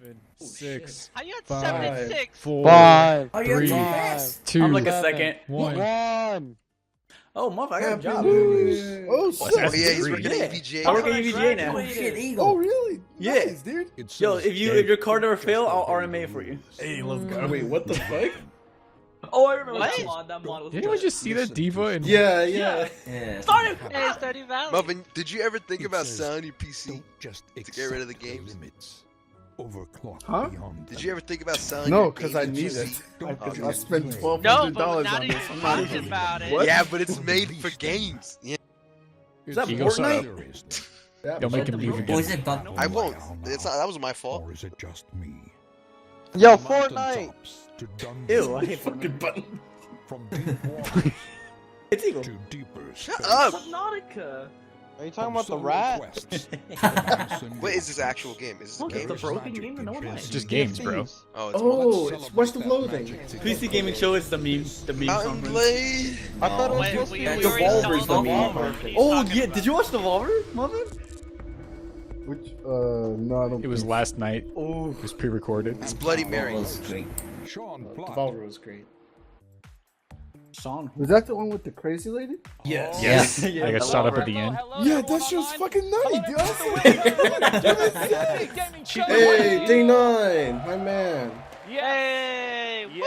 7, 6, How you at 5, 76? 4, Five. Oh, you're 3, too fast. 2, I'm like a second. 1. One. Oh, motherfucker, I got a job. Oh, What's sick. that? Oh yeah, he's Three. working at Yeah. EVGA. I work at EVGA now. Oh shit, Eagle. Oh, really? Yeah. Nice, dude. Yo, if your card never fail, I'll RMA for you. Hey, let's go. Wait, what the fuck? Oh, I remember What? that mod. That mod was Did anyone just see that diva? And Yeah. Yeah. Started. Hey, Stardew Valley. Muffin, did you ever think It about says, selling your PC? Just to get rid of the accept games? limits. Overclock Huh? beyond Did them. you ever think about selling? No, your because I gaming need it. PC? I spent No, $1,200 but on now that this. you're I'm not talking even. about it. What? Yeah, but it's made for games. Yeah, Is that Eagle, shut Fortnite? up. There is no- Yeah, Don't make him leave Or again. is it Buck? I won't. It's not. That was my fault. Or is it just me? Yo, Mountain Fortnite. tops to dungeons, Ew, I hate fucking Fortnite. button. from deep waters It's Eagle. to deeper Shut space. up. Subnautica. Are you talking From about the solo rat? quests to advance in What is this your actual game? Is this a Look, game? it's a broken magic game that no one in likes. just Just games, bro. Oh, it's Oh, Let's it's West of celebrate that Loathing. magic PC Gaming Show is the meme. The meme Mountain conference. Blade. I thought it was Wait, supposed to we be That's already Devolver's saw the Devolver. meme. Oh yeah, did you watch Devolver, Muffin? Which, no, I don't. It was think- last night. Oh, It was pre-recorded. It's Bloody Mary. Was great. Sean Plott. Devolver was great. Sean. Was that the one with the crazy lady? Yes. Yes. Yeah. I got shot up at the end. Yeah, that shit's fucking nice, dude. Hey, D9, my man. Hey, woo!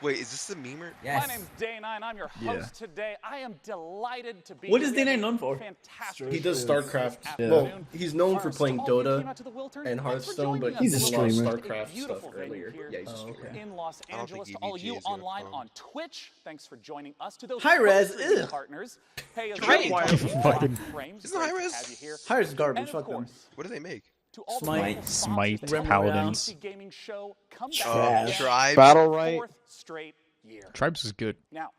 Wait, is this the memer? Yes. My name's Day9. I'm your host today. I am delighted to be What here. is We have Day9 a known for? Fantastic He does show this StarCraft. afternoon. Well, he's known for First, playing to all of you who Dota came out to the Wiltern, and thanks for Hearthstone, joining but us. he's a This is streamer. a StarCraft beautiful stuff venue earlier. here Yeah, he's a streamer. in Los I don't Angeles. think To all of EVGA you is gonna online come. on Twitch, thanks for joining us. To those Hi-Res, post-streaming ugh. partners, hey, as Great. well, Fucking- frames, Isn't great to Hi-Res? have you here. Hire's garbage. And of Fuck them. course, What do they make? to all the Smite. wonderful Smite, sponsors that Paladins. make the Gaming Show come Trash. back again Tribes. Battle for the right. fourth straight year. Tribes was good. Now,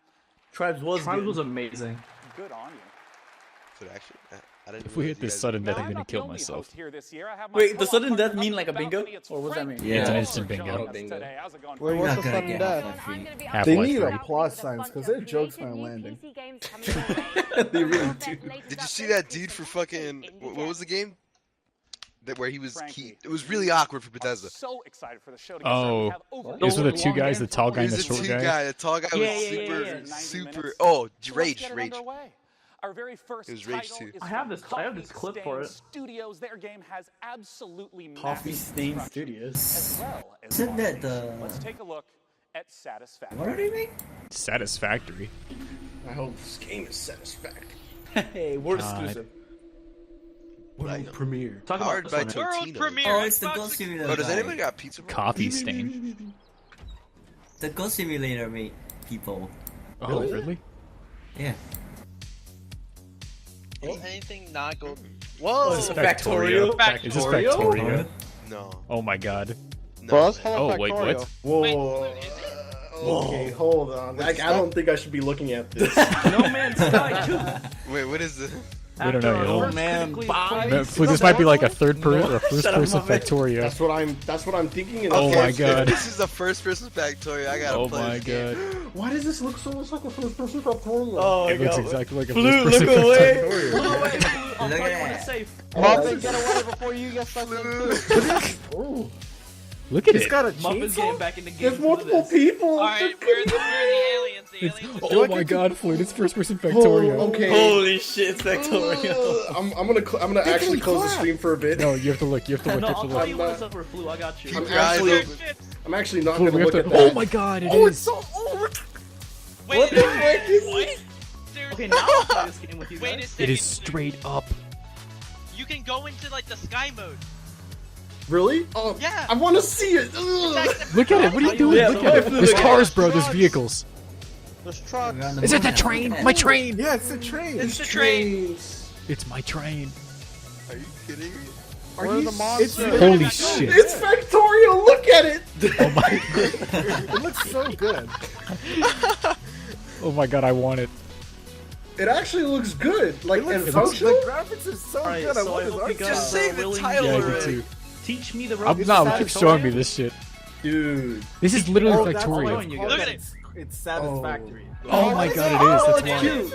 Tribes was Tribes good. was amazing. good on you. So actually, I didn't. If we realize hit you this guys- sudden death, Now, I'm I'm gonna not the kill only myself. host here this year. I have my Wait, the co-op sudden partner death mean on like a the bingo? balcony. It's Or what does that Frank. mean? Yeah. It's an Miller instant joining bingo. us Bingo. today. How's it going, Wait, Frank? what's Not the gonna sudden get death? half free. Half-Life They need three. applause signs because their jokes aren't landing. They really do. Did you see that dude for fucking? What was the game? That where he was. Frankie. It was really awkward for I'm Bethesda. so excited for the show to get Oh. started. We have over Those were the 80 two guys, the tall guy He and the was a short two guy. guy. The tall guy was Yeah, yeah, super, yeah, yeah. 90 super. minutes. Oh, So let's Rage, get it Rage. underway. Our very first It was Rage title 2. is I have from this clip for Coffee it. Stain Studios. Their game has absolutely Coffee massive Stain construction, Studios. as well as Isn't that automation. Let's the? take a look at Satisfaction. What are they making? Satisfactory. I hope this game is satisfactory. Hey, we're God. exclusive. World premiere. Talk Powered about by this one. World Totino. premiere. Oh, it's the Xbox Ghost Simulator. Oh, does guy. anybody got pizza? Roll? Coffee stain. The Ghost Simulator made people. Oh, really? Yeah. Anything not go. Oh, Whoa! is it Factorio? Is this Factorio? Factorio? No. Oh my god. No. Bro, let's man. call it Oh, wait, Factorio. what? Whoa. Wait, is it? Okay, hold on. Like, I don't think I should be looking at this. No Man's Sky 2. Wait, what is it? We don't know yet. Oh, man, bye. No, this might be like a third person or a first Shut up, person Muppet. Factorio. That's what I'm thinking. And Oh that's- my god. This is the first person Factorio. I gotta Oh play my this game. god. Why does this look so much like a first person Factorio? Oh my It looks god. exactly like a Blue, first person look away. Factorio. Look away, Blue. I'll Look tell you at when that. it's safe. Muffin, get away before you get stuck in. Oh, Look at it's it. got a Muffin's getting chainsaw. back in the game. There's multiple people. Alright, we're the aliens. The It's- aliens. oh my god, Floyd, it's first person Factorio. Okay. Holy shit, it's Factorio. I'm gonna actually close the stream for a bit. No, you have to look, you have to look, No, you have I'll to tell look. you when it's up for Flu. I got you. I'm Keep your eyes actually, open. I'm actually not Floyd, gonna we have look to, at that. oh my god, it Oh, is. it's so. Oh, Wait, what the heck is what? this? Seriously? Okay, now I'll play this game with you Wait a guys. second. It is straight up. You can go into like the sky mode. Really? Oh, Yeah. I want to see it. Ugh. Look at it, what are you doing? Yeah, Look at it. look There's at it. cars, bro, there's vehicles. There's trucks. Is it the train? My train! Yeah, it's a train. It's the train. Trains. It's my train. Are you kidding me? Are Where are you the monsters? serious? Holy It's shit. It's Factorio. Look at it. Oh my It looks so good. Oh my god, I want it. It actually looks good. Like, and looks- functional. the graphics is so Alright, good. so I hope you guys Just say the willing title Yeah, I to do already. too. teach me the I'm ropes. not, of keep showing me Satisfactory. this shit. Dude. This is literally Oh, that's Factorio. showing you guys. Look at it. It's satisfactory. Oh, Oh, my is god, it? it is. Oh, That's it's why. cute.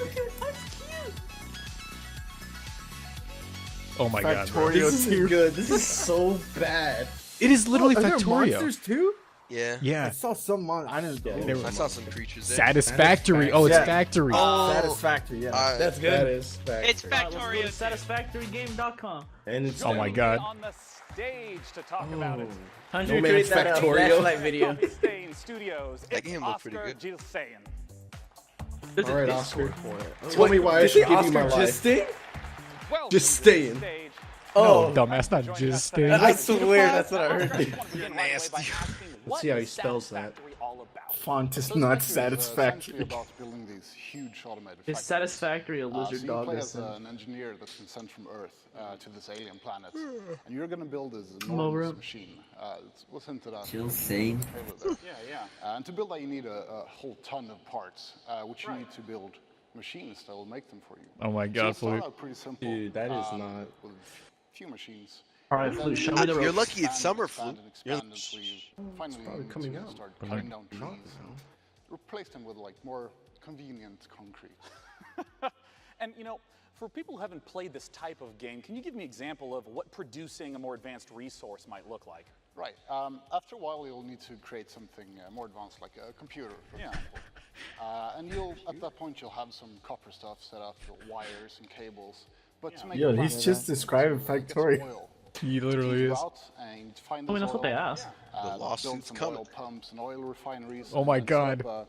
Oh my god, bro. Factorio This 2. isn't good. This is so bad. It is literally Are there Factorio. monsters too? Yeah. I Yeah. saw some monsters. I didn't get They were I saw some creatures there. Satisfactory. Oh, it's Yeah. factory. Satisfactory, yeah. That's good. That is factory. It's Let's go to Factorio. satisfactorygame.com. And it's Oh my god. On the stage to talk about it. How'd No you Man's create that Factorio. flashlight video? Coffee Stain Studios. That It's game looked pretty Oscar good. Gilsayan. There's All right, a Oscar. Discord for it. Tell me why I Did should you give Oscar you my just life. stay? Welcome Just to staying. the stage. Oh, No, dumbass, not Joining just us today. staying. I swear that's what I heard. You're nasty. Let's see how he spells that. Font is not satisfactory. about building these huge automated Is Satisfactory a lizard you dog? play or as something? an engineer that's been sent from Earth to this alien planet, and you're going to build this Mo enormous Room. machine. It was hinted at. Jill Sane. Yeah, yeah. And to build that, you need a whole ton of parts, which you need to build machines that will make them for you. Oh my So god, it started Flute. out pretty simple. Dude, that is not- With a few machines. Alright, Flute, show me the You're ropes. lucky it's summer, Expand Flute. and You're expand until you finally probably need coming to out. start But cutting like, down trees. Replace them with like more convenient concrete. And you know, for people who haven't played this type of game, can you give me an example of what producing a more advanced resource might look like? Right. After a while, you'll need to create something more advanced, like a computer, for example. And at that point, you'll have some copper stuff set up, wires and cables. But to make Yo, it he's run, just describing get some Factorio. oil. He You literally go is. out and you find I mean, this that's what they oil, asked. The lawsuit's build some coming. oil pumps and oil refineries. Oh my and set up, God.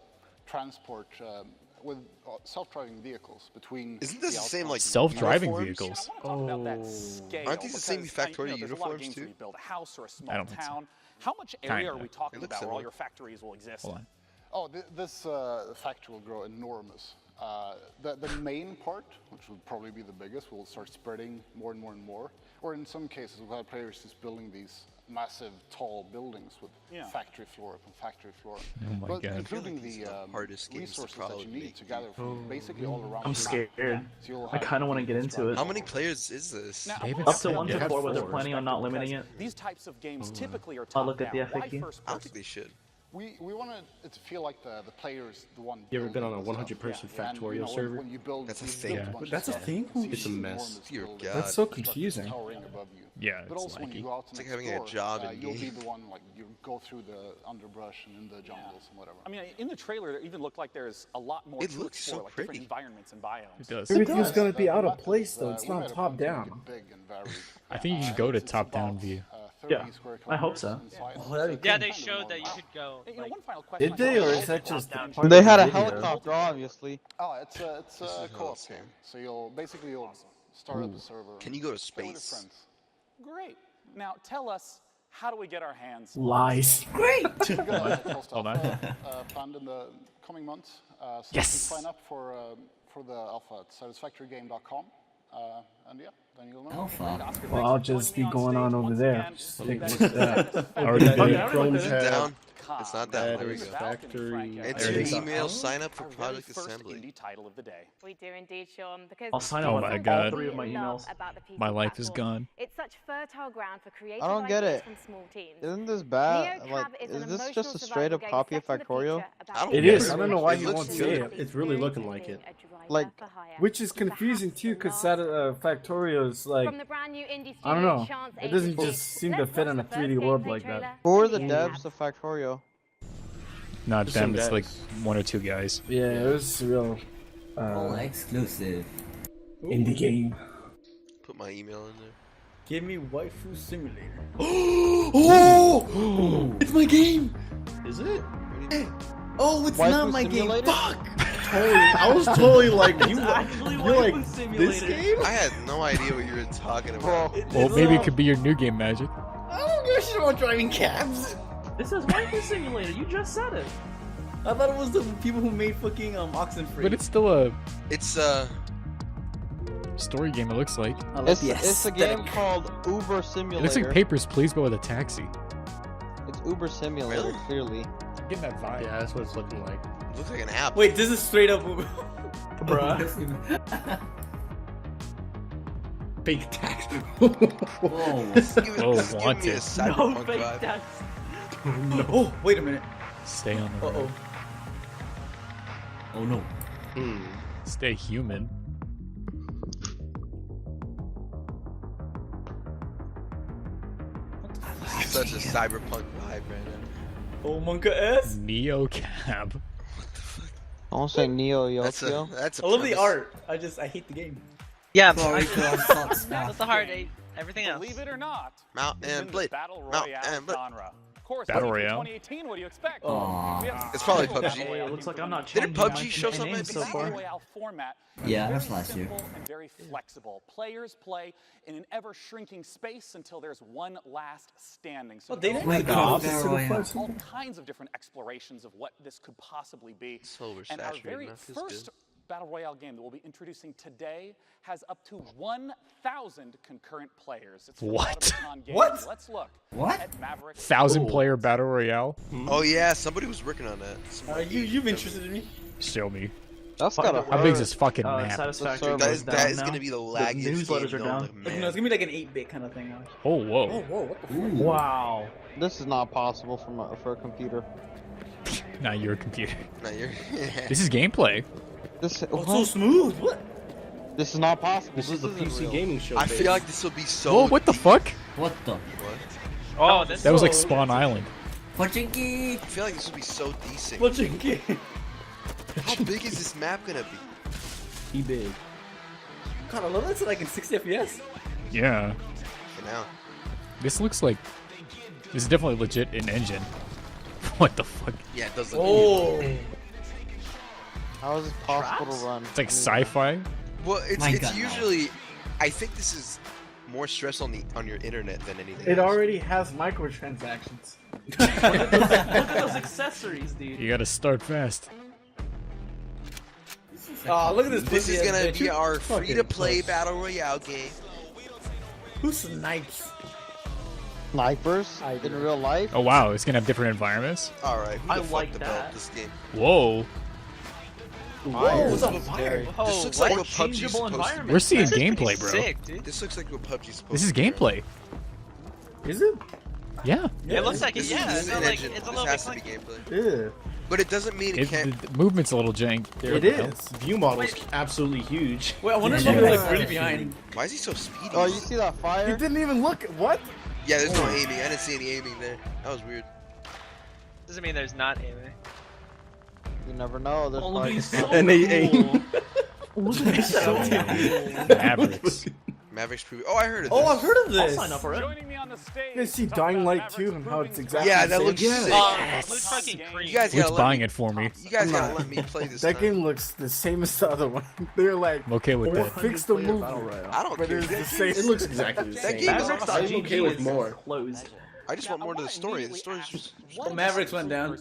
transport with self-driving vehicles between. Isn't this the same outposts. like Self-driving uniforms? vehicles. I want to talk about that scale. Aren't these the same because, Factorio there's a lot of uniforms, games too? where you build a house or a small I don't think so. town. How much area are Kinda. we talking It looks about where all similar. your factories will exist? Hold on. Oh, this factory will grow enormous. The main part, which will probably be the biggest, will start spreading more and more and more. Or in some cases, we'll have players just building these massive, tall buildings with factory floor upon factory floor. Oh my but God. including These the are the hardest games to resources that probably you need make. to gather from basically all around. I'm the map. scared. So you'll I have kind of want to get into it. How many players is this? Now, They haven't Up to said 1 yet. to 4, but they're four. planning on not limiting it. These types of games typically are I'll top look at the down. Why FAQ. first I don't person? think they should. We wanted it to feel like the player's the one. You ever been on a building the 100-person stuff. And, Factorio when- server? when you build, That's a you thing. build a bunch That's a of stuff, thing? you see It's a these mess. enormous Dear buildings, God. That's so structures confusing. towering above you. Yeah, But it's also when you laggy. go out It's like next having a door, job in you'll be game. the one like you go through the underbrush and in the jungles and whatever. I mean, in the trailer, it even looked like there's a lot more It to looks explore, so like different pretty. environments and biomes. It does. Everything's gonna be out of Map is, place though. It's we not made a top point down. to be big and varied. I think you can go to It's top-down about, view. 30 Yeah, square I hope so. kilometers inside. Oh, that'd be Yeah, cool. they showed that you could go. You know, Like, one final question. Did they, or is that just part of They had the a video? helicopter, obviously. Oh, it's a co-op it's game. So you'll start up a server. Can you go to play with your space? friends. Great. Now, tell us, how do we get our hands? Lies. We've got a post Hold on. alpha planned in the coming months. So Yes. you can sign up for the alpha at satisfactorygame.com. And yeah, then you'll know. Alpha. Well, I'll just be going on over there. Stick with that. Already Okay, did. I Chrome already Is looked it at it. down? It's not down. There we go. Factory. Enter There it your is. email, sign up for Our very product first assembly. indie title of the day. We do indeed, Sean, because I'll sign Oh up my with all God. 3 of my emails. about the PC My life is platform. gone. It's such fertile ground for creative I don't get ideas it. from small teams. Isn't this bad? NeoCab Like, is an is this emotional just a straight up survival copy game of set in the Factorio? future about I don't It get is. it. I don't know why It he looks wants good. it. It's really looking like it. Like, Which is confusing too, because Factorio is like, From the brand new indie I don't studio know. Chance It doesn't Agency. just seem to Let's fit watch in a the first 3D world gameplay like that. trailer who are for the NeoCab. devs of Factorio? Not Just them, some it's like guys. 1 or 2 guys. Yeah, it was real All exclusive. indie game. Put my email in there. Give me Waifu Simulator. Oh! It's my game! Is it? Oh, it's Waifu not my Simulator? game. Fuck! I was totally like, It's actually you're like, Waifu this Simulator. game? I had no idea what you were talking about. Well, maybe it could be your new game, Magic. I don't give a shit about driving cabs. This is Waifu Simulator. You just said it. I thought it was the people who made fucking Oxenfree. But it's still a It's story game, it looks like. I like the It's a game aesthetic. called Uber It Simulator. looks like Papers, Please, but with a taxi. It's Uber Simulator, Really? clearly. Getting that vibe. Yeah, that's what it's looking like. it looks like an app. Wait, this is straight up Uber. Bruh. Fake tax. Whoa. This is Oh, giving me a wanted. No cyberpunk fake vibe. text. Oh, wait a minute. Stay on the road. Uh-oh. Oh no. Stay human. such a cyberpunk vibe right now. Oh, Monka S. Neo Cab. I won't say Neo That's a Yokio. that's a I love the premise. art. I hate the game. Yeah, Sorry, God sucks now. that's the hard eight. Everything else. Believe it or not, Mount this is and the Blade. Battle Mount Royale and Blade. genre. Of course, Battle looking for Royale. 2018, what do you expect? Aw. We have It's probably Battle PUBG. Royale It looks like I'm not Didn't changing PUBG my show my something name at so the Battle far. Royale format. Yeah, very that's last year. simple and very flexible. Players play in an ever-shrinking space until there's one last standing. So they didn't My make God, the Battle Royale. all kinds of different explorations of what this could possibly be. So And our oversaturated, very that feels first good. Battle Royale game that we'll be introducing today has up to 1,000 concurrent players. It's from What? Automaton Games. What? Let's look What? at Maverick. 1,000-player battle royale. Oh yeah, somebody was working on that. You've interested in me. Show me. That's gotta How big is this fucking Uh, map? Satisfactory That goes is down that is now. gonna be the The laggiest newsletters game are known down. to No, man. it's gonna be like an 8-bit kind of thing. Oh, Oh, whoa. whoa, what the fuck? Wow. This is not possible for a computer. Not your computer. No, you're. This is gameplay. This Oh, it's so smooth. What? This is not possible. This is the isn't PC real. gaming show. I babe. feel like this will be so. Whoa, what the fuck? What the? What? Oh, this That was like Spawn Island. Pochinki! I feel like this will be so decent. What you get? How big is this map gonna be? Be big. God, I love that. It's like in 60 FPS. Yeah. For now. This looks like... This is definitely legit an engine. What the fuck? Yeah, it does look. Oh. How is this possible to run? It's like sci-fi. Well, My it's God, no. usually. I think this is more stress on your internet than anything. It else. already has microtransactions. Look at those accessories, dude. You gotta start fast. Oh, look at this. This is pussy-ass gonna bitch. be our Fucking free-to-play puss. battle royale game. Who snipes? Snipers I do. in real life? Oh wow, it's gonna have different environments. All right, who I the fuck like developed that. this game? Whoa. Whoa, what's on fire? Oh, This looks what? like what PUBG's Changeable supposed to environment. be. We're seeing This is pretty gameplay, bro. Sick, dude. This looks like what PUBG's supposed This is to be. gameplay. Is it? Yeah. It looks like This it, yeah. is It's an like engine. it's a This little has bit to be clunky. gameplay. Yeah. But it doesn't mean it can't. The movement's a little jank. There It we go. is. View model's absolutely huge. Wait, I wonder if Yeah. I'm like really behind. Why is he so speedy? Oh, you see that fire? You didn't even look. What? Yeah, there's no aiming. I didn't see any aiming there. That was weird. Doesn't mean there's not aiming. You never know. There's Oh, like he's so And they cool. Look at this. So Mavericks. Mavericks preview. Oh, I heard of Oh, this. I've heard of I'll this. sign up for it. Joining me on the stage. You guys see to talk Dying about Light Mavericks 2 and how proving it's exactly Yeah, the that same? looks Yeah. sick. Looks fucking creepy. You guys Who's gotta let buying me, it for me? You guys gotta not. let me play this. That time. game looks the same as the other one. They're like, I'm okay with we'll that. fix the 100-player movie. battle royale. I don't But care. it's the same. It looks exactly the That same. game is I'm Mavericks.gg okay with is more. closed. I just want more to the story. The story's just. Oh, Mavericks went down.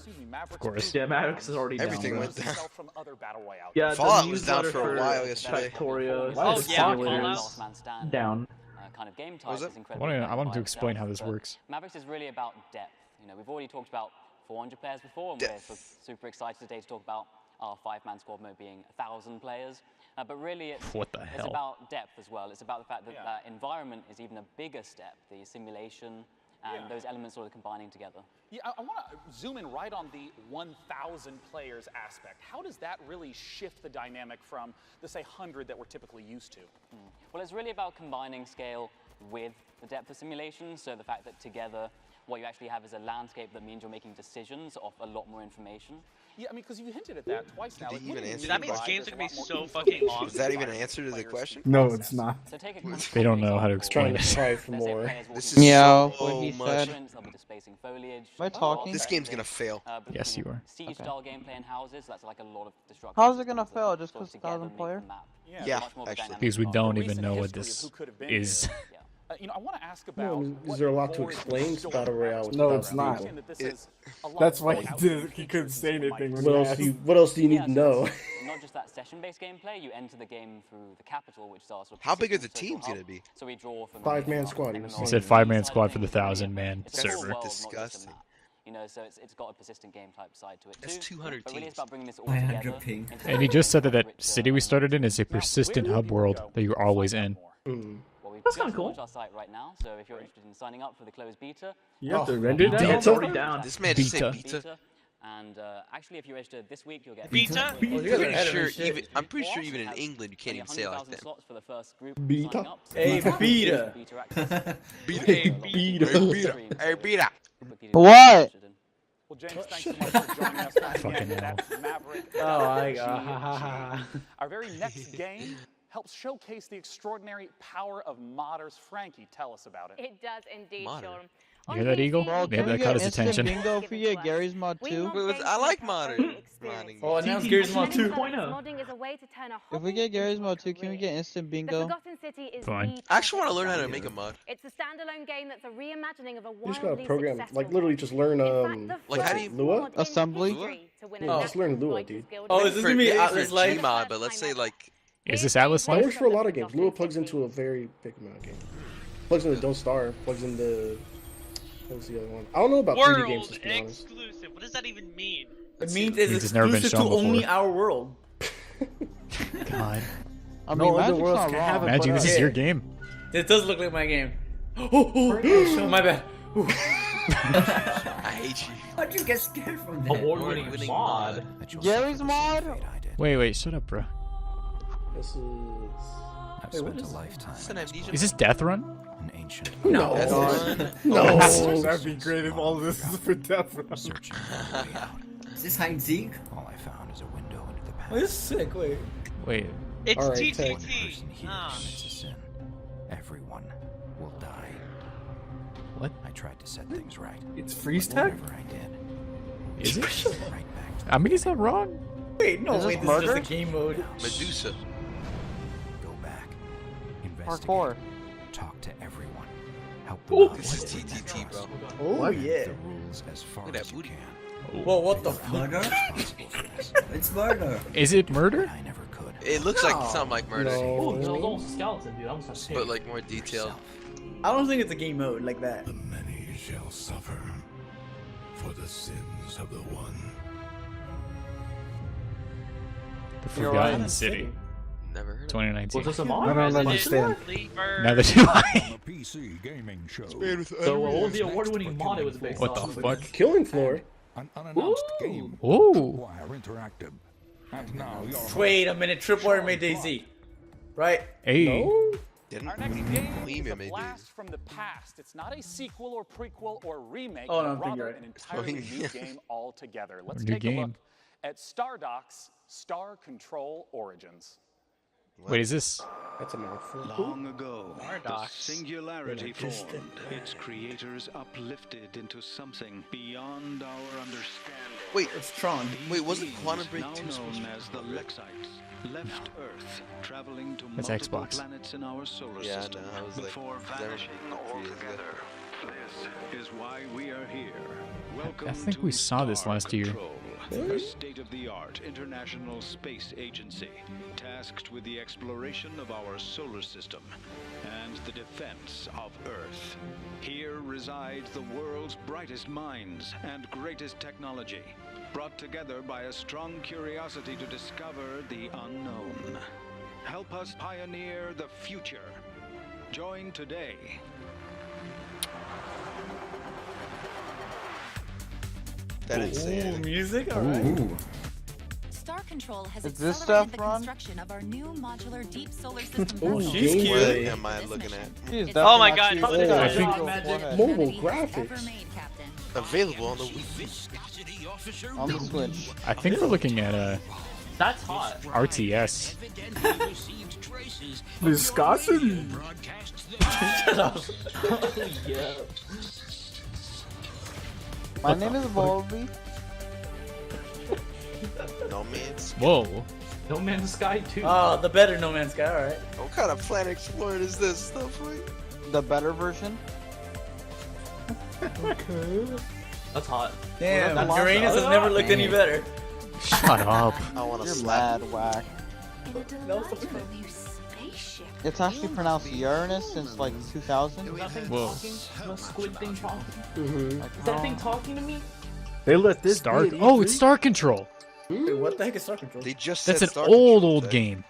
Of course. Yeah, Mavericks is already Everything down. went bro. down. From other battle royale Yeah, the Fallout was down newsletter for a while yesterday. Factorio Oh, yeah, simulators down. Kind of game type Was it? is incredibly I wanted to by explain itself, how this but works. Mavericks is really about depth. You know, we've already talked about 400 players before, and Depth. we're super excited today to talk about our 5-man squad mode being 1,000 players. But really, it's, What the it's hell? about depth as well. It's about the fact that that environment is even a bigger step, the simulation and those elements sort of combining together. Yeah, I want to zoom in right on the 1,000 players aspect. How does that really shift the dynamic from the, say, 100 that we're typically used to? Well, it's really about combining scale with the depth of simulation. So the fact that together, what you actually have is a landscape that means you're making decisions off a lot more information. Yeah, I mean, because you hinted at that twice now. Did It he even really answer That the means question? games are gonna be so fucking long. Is that even an answer to the question? No, it's not. So take a They don't know how to explain Trying to it. try for Let's say more. players This walking is Yeah, so what he much. said. They'll be displacing foliage. Am I talking? This game's gonna fail. Yes, you are. Siege-style gameplay in houses, that's like a lot of destruction. How's it gonna systems that fail just sort of 'cause it's together 1,000 make player? the map. Yeah, Much more of a actually. dynamic Because we don't Recent even know what history of this who could have been is. here. You know, I want to ask about. Well, what is there a lot to more is in explain to store Battle for Royale? Mavericks. No, I it's not. understand that this It- is a lot That's why more he out did. there He features couldn't say than what anything. might When be he asked. asked. What else do you need to know? Not just that session-based gameplay, you enter the game through the capital, which is our sort of How big are the persistent social teams hub. gonna be? So we draw from 5-man squad, he was He saying. said 5-man squad for the 1,000-man It's a full server. world, not just a Disgusting. map. You know, so it's got a persistent game type side to it That's too. 200 But really, teams. it's about bringing this all 500 together. ping. into And he just said that something that richer city we and started in is a Now, where persistent will hub people world go that you're to always find out in. more? Well, we've That's just kinda cool. launched our site right now, so if you're interested in signing up for the closed beta, You have to Oh, render I'm that? already down. This man just said Beta. beta. And actually, if you register this week, you'll get Beta? Oh, you guys are ahead of me, Sure, shit. I'm pretty sure even in England you can't even say it like 100,000 that. slots for the first group Beta? signing up. So Hey, that's beta. beta access. Hey, Beta. Hey, Beta. What? Well, James, thanks so much for joining us. Once Fucking again, hell. that's Maverick. Oh my LG. god. Our very next game helps showcase the extraordinary power of modders. Frankie, tell us about it. It does indeed, Modern. Sean. You hear that, Eagle? Bro, Maybe can we that get caught his instant attention. bingo if we get Gary's mod too? I like modern. Modding. Oh, and now it's Gears Mod 2. Modding is a way to turn a If we hobby get Gary's into a mod too, can we career. get instant The bingo? Forgotten City is Fine. the I actually want to learn how to perfect make a mod. It's a standalone game that's a reimagining of a You just gotta wildly program, successful like literally one. just learn In fact, the like, how do first you- Lua? mod in Assembly? history to win a Oh, just learn National Lua, Writers dude. Guild Oh, award. is this gonna be Maybe Atlas for Life? Gmod, but let's say like Is this Atlas That Life? works for a lot of games. Lua plugs into a very big amount of games. Plugs into Don't Starve, plugs into... What was the other one? I don't know about 3D games, World to be honest. exclusive. What does that even mean? It means it's Means it's never been exclusive to shown only before. our world. God. I No mean, other Magic's worlds not can have wrong. it. Magic, but this is Yeah. your game. This does look like my game. Oh, my bad. Ooh. I hate you. How'd you get scared from that? Award-winning mod. Gary's mod? Wait, shut up, bro. This is... Wait, what is It's an amnesia. Is this Death Run? No. That's God. fun. No. That'd be great if all this is for death. Is this hide and seek? Oh, this is sick. Wait. Wait. It's All right, TTT. Ah. Everyone will die. What? I tried to set things right. It's freeze tag? Whatever I did. Is it? Right back to I mean, he's not wrong. Wait, no, Is this wait, this is just murder? a game mode. Medusa. go back. Investigate. Parkour. Talk to everyone. Help them Ooh. out. This is TTT, bro. Oh, yeah. The rules as far Look at as that you booty. can. Whoa, what the fuck? Murder? Responsible for this. It's murder. Is it murder? I never could. It looks like something like murder, Oh, that was No. almost a skeleton, dude. That was so but like more detailed. I don't think it's a game mode like that. Many shall suffer for the sins of the one. The You're Forgotten right. City, Never heard of it. 2019. Was this a I mod? don't understand. Neither do I. A PC gaming show. So what was the award-winning mod it was based What on? the fuck? Killing Floor. An unannounced game. Ooh. Wire Interactive. And now your Wait a minute, Tripwire made DayZ. Right? Hey. No? Didn't Our next game claim is a it, maybe. blast from the past. It's not a sequel or prequel or remake, Oh, no, but I think you're rather right. an entirely Oh, new yeah. game altogether. Let's New take a look game. at Stardock's Star Control Origins. Wait, is this? That's a mouthful. Long ago, Stardock. singularity formed. Its creators uplifted into something beyond our understanding. Wait, It's Tron. wait, wasn't Beings Quantum Break now 2 supposed to known as the Lexites left Earth, traveling to That's multiple Xbox. planets in our solar Yeah, I system know, I was like, before never vanishing been 3 years ago. altogether. This is why we are here. Welcome think to we saw this Star last year. Control, a state-of-the-art international space agency tasked with the exploration of our solar system and the defense of Earth. Here resides the world's brightest minds and greatest technology, brought together by a strong curiosity to discover the unknown. Help us pioneer the future. Join today. That is Ooh, insane. music? Alright. Star Control has Is this accelerated stuff, the Ron? construction of our new modular deep solar system Ooh, vessel. she's cute. What gameplay. am I looking at? She's Oh my definitely God, not I cheap. think- Forehead. Mobile Humanity has ever graphics. made, Captain. Available on the Wii. On the Switch. I think we're looking at That's hot. RTS. Viscosity. Yeah. My name is Volby. No man's. Whoa. No Man's Sky 2. Oh, the better No Man's Sky, alright. What kind of Planet Explorer is this stuff? Like? The better version. That's hot. Damn, Well, that's Uranus has awesome. never looked any better. Shut up. I want to You're slap. mad whack. In a delightful new spaceship. It's actually pronounced Uranus since like 2000. Is that thing Whoa. talking? Is that squid thing talking? Like, Is that thing talking to me? They let this Star. be at Oh, E3? it's Star Control. Wait, what the heck is Star Control? They just That's said an Star old Control, old Zach. game.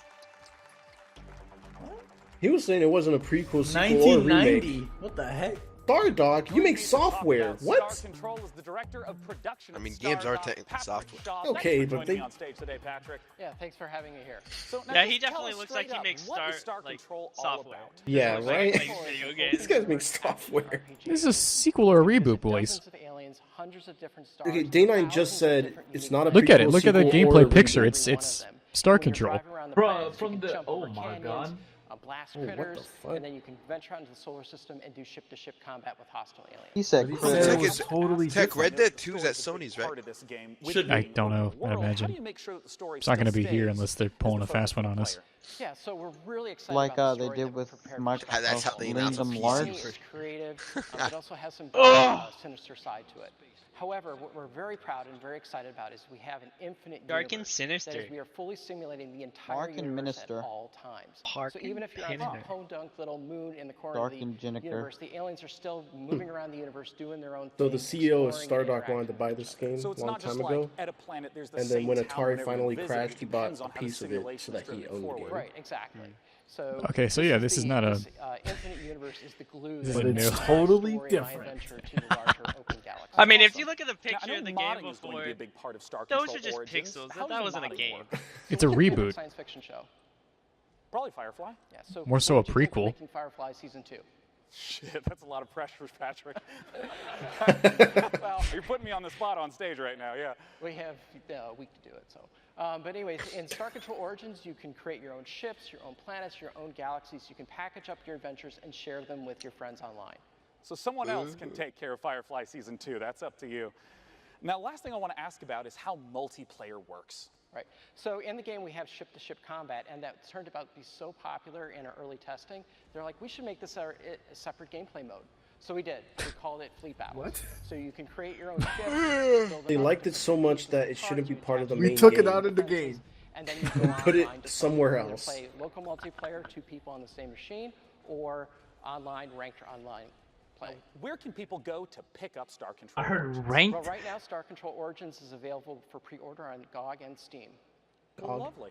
He was saying it wasn't a prequel, sequel, or remake. 1990. What the heck? Stardock, you make software. What? Star Control is the director of production. I mean, of games are Stardock, technically Patrick software. Shaw. Okay, Thanks for but joining me they- on stage today, Patrick. Yeah, thanks for having me here. So now Yeah, just he tell definitely us looks like straight he up, makes what is Star Star like Control all software. about? Yeah, Looks like right? he plays video games. This guy's making software. This is a sequel or a reboot, boys. Dozens of aliens, hundreds of different stars, Okay, Day9 just thousands of said different it's unique not a Look at it. prequel, Look at the sequel, or gameplay a picture. reboot. It's every one of them. Star When you're Control. driving around the Bro, planets, you from can the jump oh over my canyons, god. blast what the critters, fuck? and then you can venture out into the solar system and do ship-to-ship combat with hostile aliens. He said Tech, critters. is, Tech, Red Dead 2 is at Sony's, right? I don't know. I imagine. It's not going to be here unless they're pulling a fast one on us. Yeah, so we're really excited Like about the they story did that with we're prepared to share. That's how Microsoft they announced Kingdom the Hearts. PC. It's creative. It also has some sinister side to it. However, what we're very proud and very excited about is we have an infinite Dark and universe. sinister. That is, we are fully simulating the entire Dark and universe minister. at all times. Dark so even if you're on and some minister. podunk little moon in the corner Dark of the and Jennifer. universe, the aliens are still moving around the universe, doing their own So thing. the CEO of exploring and Stardock wanted to interacting buy with this each other. game So a it's long not just time like ago, at a planet, there's the and then same when town Atari whenever finally you visit. crashed, he It bought depends on a how the piece of it so simulation's that he driven owned the forward. game. Right, exactly. So Okay, so yeah, this is not a- this, infinite universe is the glue This that is binds new. the Totally story and my different. adventure to the larger open galaxy. I mean, if you look at the Now, I picture know of the game modding is going to before, be a big part of Star those Control are just Origins. pixels. How That does wasn't a modding game. work? It's a What's your favorite reboot. Science fiction show. Probably Firefly. Yeah, so More so what a did you think of prequel. making Firefly season 2. Shit, that's a lot of pressure, Patrick. Well, you're putting me on the spot on stage right now, yeah. We have a week to do it, so. But anyways, in Star Control Origins, you can create your own ships, your own planets, your own galaxies. You can package up your adventures and share them with your friends online. So someone else can take care of Firefly Season 2. That's up to you. Now, last thing I want to ask about is how multiplayer works. Right. So in the game, we have ship-to-ship combat, and that turned out to be so popular in our early testing. They're like, we should make this a separate gameplay mode. So we did. We called it Fleet Battles. What? So you can create your own ships. They liked it so much that it shouldn't be part of the We main took game. it out of the game. And then you go Put it online to somewhere either else. play local multiplayer, 2 people on the same machine, or online ranked online play. Where can people go to pick up Star Control? I heard Origins? ranked. Well, right now, Star Control Origins is available for pre-order on GOG and Steam. Well, lovely.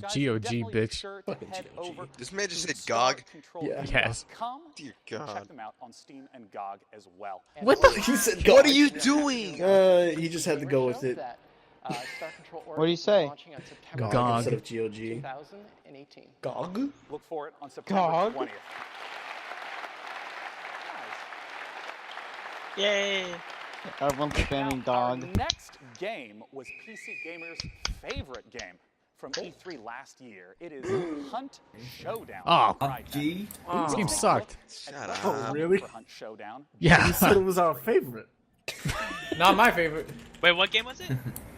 Guys, GOG, definitely be bitch. sure to Fucking head GOG. over This man just to said GOG? Yeah. Yes. StarControl.com. Dear Check God. them out on Steam and GOG as well. And What the? also- He said, What God. are you doing? He just had to go with it. That, Star Control What do you Origins is say? launching on September GOG GOG. instead of GOG. 2018. GOG? Look for it on September GOG? 20th. yay! Everyone's spamming dog. Our next game was PC Gamer's favorite game from E3 last year. It is Hunt Showdown. Oh, Right, Gee. this game sucked. Shut Oh, up. really? for Hunt Showdown. Yeah. You said it was our favorite. Not my favorite. Wait, what game was it?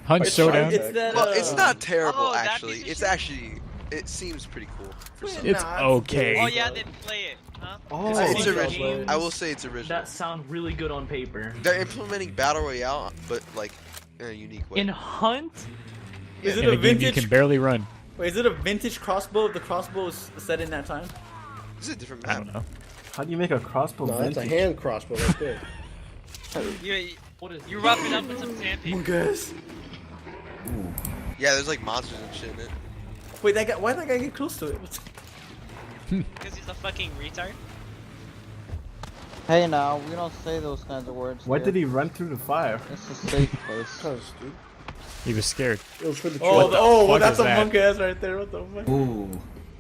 Hunt Showdown. It's that. Well, it's not terrible, Oh, that actually. piece of It's shit? actually, it seems pretty cool. For some It's okay. Oh yeah, I didn't play it, huh? Oh, It's These original. games I will say it's original. that sound really good on paper. They're implementing Battle Royale, but like in a unique way. In Hunt, Is In it a a game you vintage? can barely run. Wait, is it a vintage crossbow? If the crossbow is set in that time? This is a different I map. don't know. How do you make a crossbow? No, that's a hand crossbow right there. what is You rub it up with some sandpaper. Guys. Yeah, there's like monsters and shit in it. Wait, that guy. Why did that guy get close to it? Because he's a fucking retard. Hey now, we don't say those kinds of words. Why here. did he run through the fire? It's a safe place. Cause, dude, He was scared. it was for the Oh, truth. the well, fuck that's is a that? monk ass right there. What the fuck? Ooh.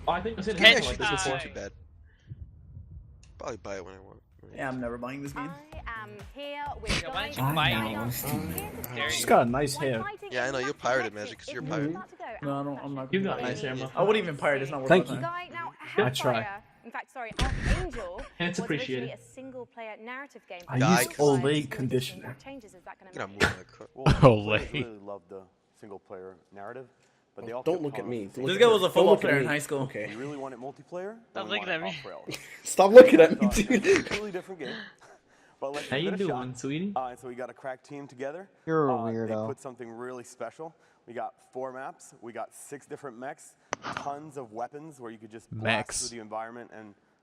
Oh, I think I've seen a Can't game like actually this before. too bad. Probably buy it when I want. Yeah, I'm never buying this game. I am here with Yeah, why guys. don't you buy it? Here's She's got a nice why hair. fighting Yeah, I is know, you're massive pirated, message. Magic, 'cause you're It's pirate. about to go No, out I don't. of I'm not. You got gonna buy nice it. hair, man. I wouldn't even pirate. It's not worth Thank my you. time. Guy, now, I try. Hellfire, in fact, sorry, Archangel And it's was appreciated. originally a single-player narrative game. I Die. use Olay conditioner. What changes is that going Get to on make? move my Olay. love the single player narrative, but Oh, don't look at me. This guy was a football player in high school. Okay. You really want it multiplayer? Stop looking at me. Stop looking at me, dude. Totally different game. But let's How give you it a doing, shot. sweetie? And so we got a crack team together. You're a They weirdo. put something really special. We got 4 maps. We got 6 different mechs. Tons of weapons where you could just blast Mechs. through the environment and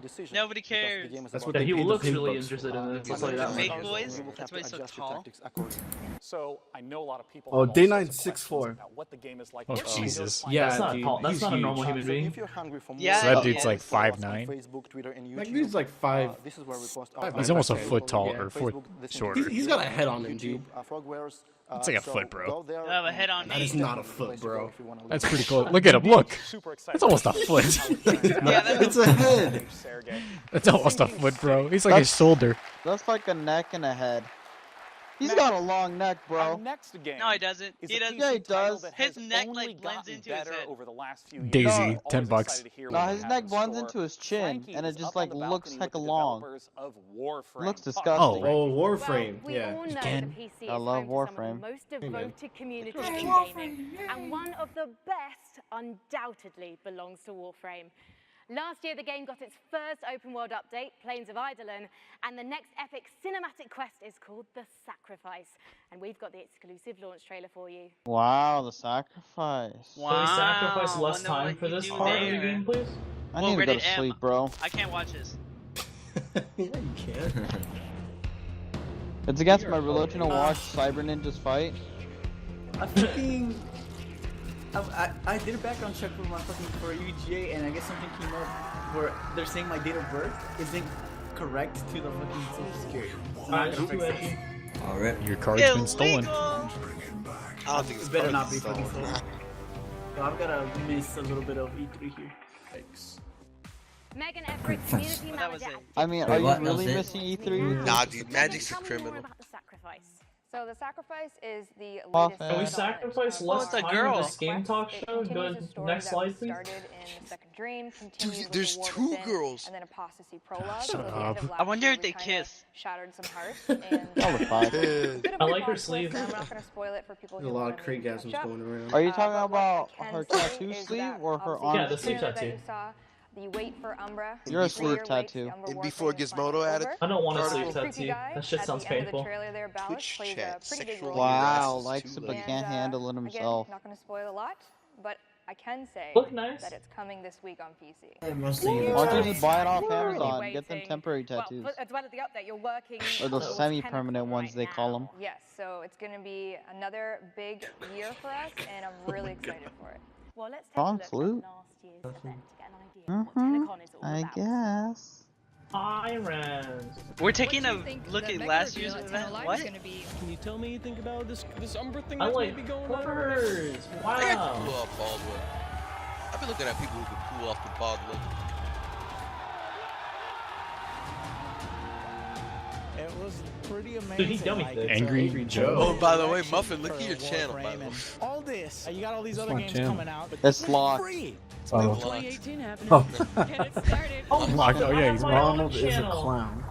a decision. Nobody because the cares. game is That's about what Yeah, he paint the looks paint really books interested for. in this. I'll tell you that Fake much. boys? You will That's have why to he's so adjust your tall. tactics accordingly. So I know a lot of people. Oh, have all Day sorts of 9 questions 6'4". about what the game is like. Oh, Let's go to Jesus. find Yeah, out. that's not dude, That's not a normal human being. If you're hungry for more, Yeah, So that dude's yeah. like follow us on 5'9". Facebook, Twitter, and YouTube. That dude's like 5. This is where we post Five- He's almost a okay. foot tall Yeah, or foot Facebook, this shorter. He's got a head on him, dude. Frogwares, It's like a so foot, bro. go there I have a head on That me. is not a foot, bro. That's pretty close. Look at him. Look. Super That's excited. almost a foot. Yeah, that's It's a head. Sergey. That's almost a foot, bro. He's like his shoulder. That's like a neck and a head. He's got a long neck, Our bro. next game. No, he doesn't. is He a doesn't. PC Yeah, he title does. that His has neck, only like, blends gotten into his better head. over the last few years. Daisy, Always 10 bucks. excited to hear No, what his they have neck in blends store. into his chin, Frankie and it is just up on like the looks balcony hecka with the long. developers of Warframe. Looks Talk disgusting. Oh, Well, Warframe. we Yeah. all know Again. the PC is I love home to some Warframe. of the most Amen. devoted communities in gaming, and one of the best undoubtedly belongs to Warframe. Last year, the game got its first open-world update, Plains of Eidolon, and the next epic cinematic quest is called The Sacrifice. And we've got the exclusive launch trailer for you. Wow, the sacrifice. Wow. Can we sacrifice less Wonder time what for you this do part of the there. game, please? I Well, need to go to rated M. sleep, bro. I can't watch this. Yeah, you can. It's against my religion to watch Cyber Ninjas fight. I fucking. I did a background check for my fucking for UGA, and I guess something came up where they're saying my date of birth isn't correct to the fucking Social Security. So I'm Alright, gonna too fix edgy. it. Alright. Your card's been stolen. Illegal. I don't think it's It better probably not be stolen. fucking stolen. So I've gotta miss a little bit of E3 here. Thanks. Megan Everett, community That was manager. it. I mean, Wait, are you what? really That's it? missing E3? Nah, dude, Magic's a Tell me more criminal. about The Sacrifice. So The Sacrifice is the Off latest it. Can we installment sacrifice of less it's a time girl. in this game talk It show? continues Good. a story Next that slide, please. started in The Second Dream, continued Dude, with there's The War two Within, girls. and then Apostasy Prologue. Shut so at the end up. of I last wonder year, if they we kinda kiss. Shattered some hearts. And I'll fight. bit of I a like her plot sleeve. twist, and I'm not going to spoil it for people There's a who lot wanna of maybe Kraygasms catch up. going around. Are you But talking what I about can her say tattoo is sleeve that or her obviously arm? Yeah, the trailer sleeve that tattoo. you saw, the wait for Umbra. You're a 3-year sleeve wait, tattoo. the Umbra And Warframe before it is gets finally moto added? over. I don't want a Carter. sleeve Creepy tattoo. guy That shit at sounds the end of the painful. trailer there, Ballas, Twitch plays chat, a pretty big sexual role. Wow, harassment likes is it too but late. can't handle it Again, himself. not going to spoil a lot, but I can say Look nice. that it's coming this week on PC. Why don't you just buy it off Currently Amazon? Get them waiting. temporary tattoos. Well, as well as the update, you're working Or the towards semi-permanent 10 ones right they now. call them. Yes, so it's going to be another big year for us, and I'm really excited for it. Well, let's take Strong a look flute. at last year's event to get an idea of what Tenacon is all I about. guess. Irons. We're taking a look at last year's event. What? Can you tell me anything about this Umbra thing I that's like maybe going on? birds. I can Wow. pull off Baldwin. I've been looking at people who can pull off the Baldwin. It was pretty amazing. Dude, he's dummy thick. Angry Joe. Oh, by the way, Muffin, look at your channel, by the way. All this, you got all these That's other my games channel. coming out, but It's this is locked. free. It's Oh. like Locked. 2018 happening. Oh. Get it started. Oh, Locked. Oh, yeah, he's Ronald is a channel. clown.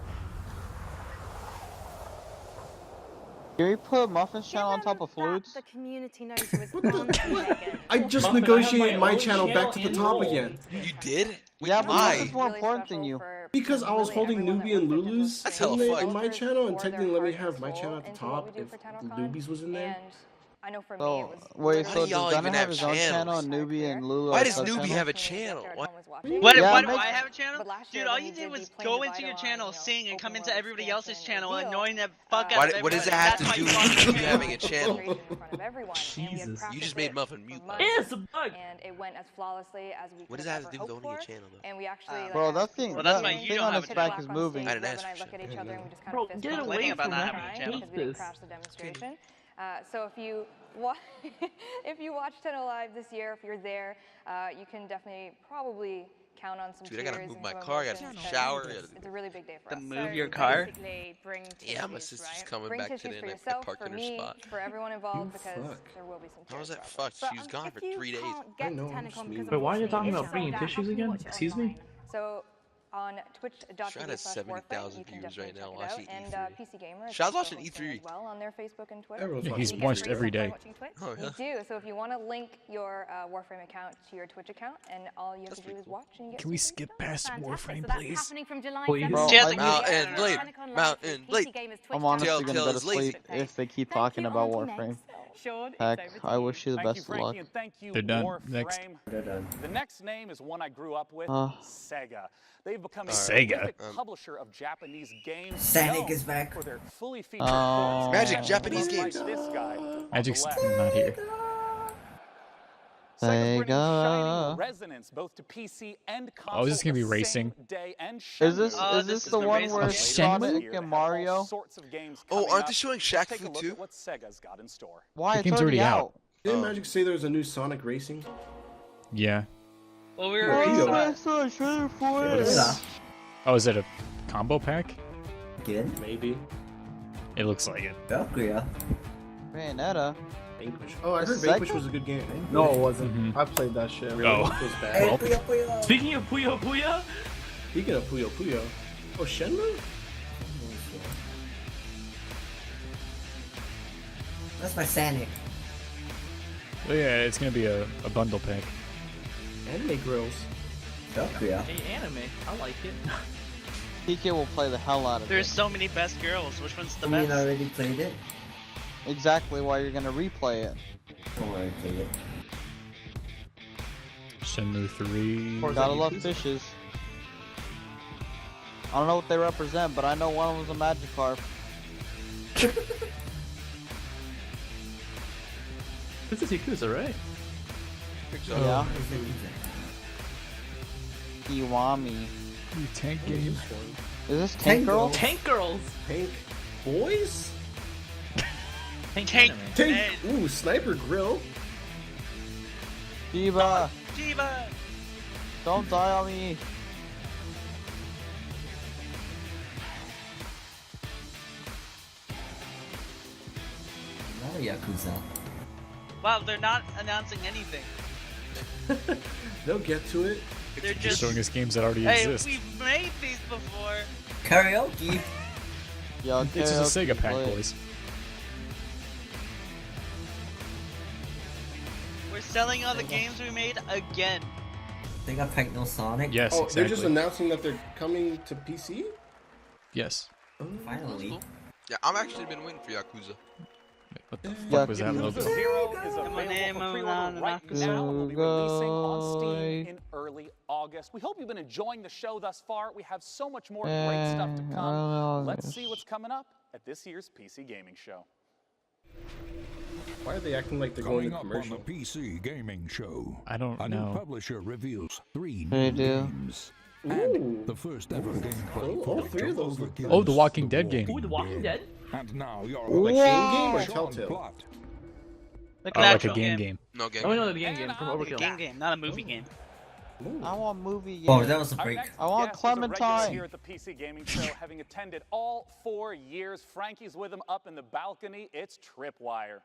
Can we put Muffin's channel on top of Flutes? The community knows who is on Megan. I just Muffin, I have negotiated my my own channel back to the channel top and again. You did? Yeah, but why? Muffin's more important than you. Because I was holding Newbie and Lulu's That's hella in there fucked. in my channel, and Pour their technically let me heart have and my soul channel at the into what top we do if for TennoCon, Newbie's was in there. And I know for me, it So, was wait, How so do y'all does Gunner even have have his own channel channels? and Newbie and Lulu Why have does sub Newbie channels? have a channel? What? Why do Yeah, I make- have a channel? Dude, all you did was go into your channel, sing, and come into everybody else's channel, annoying the fuck out of everybody. What does it have That's to why do you with want you having a channel? Jesus. You just made Muffin mute. It's a bug. And it went as flawlessly as we What does could that have have to ever do with hoped owning a for. channel, though? And we actually, Bro, like, that thing, Well, that's that why you thing don't on have his a back channel. is moving. I didn't Leb ask and I for look at shit. each other and we just kind Bro, of fist get bump away because from we're that crying channel. because we didn't Jesus. crash the demonstration. So if you if you watch Tenno Live this year, if you're there, you can definitely probably count on some Dude, I tears gotta move and my some car, I gotta emotions, shower, because I gotta- It's a really big day for To us. move your car? Basically, bring Yeah, my tissues, sister's right? coming Bring back tissues today for and I yourself, parked for in her me, spot. for everyone involved, because fuck? there will be some How tears was that for us. fucked? She was gone for 3 days. Get know, to I'm Tenacon just because Wait, why are you unfortunately talking it's about sold bringing out. tissues How can you again? watch it Excuse me? online? So on Shad has twitch.tv/warframe, 70,000 you can views definitely right now check it watching out. And E3. PC Gamer is Shad's also watching hosting E3. as well on their Facebook and Twitter. Everyone's Yeah, watching he's it. watched every day. Watching Twitch? Oh, You yeah. do. So if you want to link your Warframe account to your Twitch account, and all you have to do is watch and you get Can we some free skip past Fantastic. Warframe, So that's please? happening from July Please. 7th. Bro, She has I a need- Mountain Blade. Tenacon Live Mountain through Blade. PC Gamers I'm Twitch honestly Tell- gonna tell go to is lazy. sleep if they keep Thank talking you. about On to Warframe. next. Sean, Heck, it's over to I wish you the Thank you, best of Frankie, luck. and thank you, They're done. Warframe. Next. They're done. The next name is one I grew up with, Sega. They've become a Sega. prolific publisher of Japanese games. Sonic known is back. For their fully featured Oh. Magic Japanese like games. this guy on Magic's the left. not here. Sega's bringing Sega. shining resonance both to PC and console. Oh, is this gonna be the same racing? day, and Is this Shenmue. is this is the the one racing where game. Sonic Here to and have all Mario? sorts of games Oh, coming aren't up. they showing Let's Shaq take a Fu look too? at what Sega's got in store. Why? The It's game's already out. Didn't Magic say there was a new Sonic Racing? Yeah. Well, we were Oh, racing yeah. on- What is that? Oh, is it a combo pack? Again? Maybe. It looks like it. Valkyria. Bayonetta. Vanquish. Oh, I heard Is Vanquish Sega? was a good game. No, it wasn't. Mhm. I played that shit. Really? Oh. It was bad. Hey, Well. Puyo Puyo. Speaking of Puyo Puyo, Speaking of Puyo Puyo. Oh, Shenmue? That's my Sonic. Oh, yeah, it's gonna be a bundle pack. Anime Grills. Valkyria. hey, anime. I like it. PK will play the hell out of There's it. so many best girls. Which one's the You mean I best? already played it? Exactly why you're gonna replay it. Don't worry, played it. Shenmue 3. Or- Gotta that love Yakuza? fishes. I don't know what they represent, but I know one of them's a Magikarp. This is Yakuza, right? Yeah. Kiwami. Tank game. Is this Tank Girl? Tank Girls. Tank Boys? Tank Tank. anime. Tank. Ooh, Sniper Grill. Diva, Diva. don't die on me. Another Yakuza. Wow, they're not announcing anything. They'll get to it. They're Just just. showing us games that already Hey, exist. we've made these before. Karaoke. Yo, It's just a karaoke Sega pack, play. boys. We're selling all the games we made again. They got packed no Sonic. Yes, Oh, exactly. they're just announcing that they're coming to PC? Yes. Finally. Yeah, I've actually been waiting for Yakuza. Wait, what the fuck was that Yakuza. logo? Zero is Come on in, available for move pre-order on, right Yakuza. now. It will be releasing on Yakuza. Steam in early August. We hope you've been enjoying the show thus far. We have so much more great stuff to come. Let's see what's coming up at this year's PC Gaming Show. Why are they acting like they're going Coming to up on commercial? the PC Gaming Show. I don't A know. new publisher reveals 3 They new do. games. Ooh. And the first ever gameplay all three of those look good. Oh, The Walking Dead game. Ooh, The Walking Dead. And now your Like host, game or Sean Telltale? Plott. Like Oh, an like a actual game. No game. Oh, no, the game from I'll be Overkill. Game, not a movie game. I want movie Oh, games. that was a Our break. next I want guest is a regular Clementine. here at the PC Gaming Show, having attended all 4 years. Frankie's with him up in the balcony. It's Tripwire.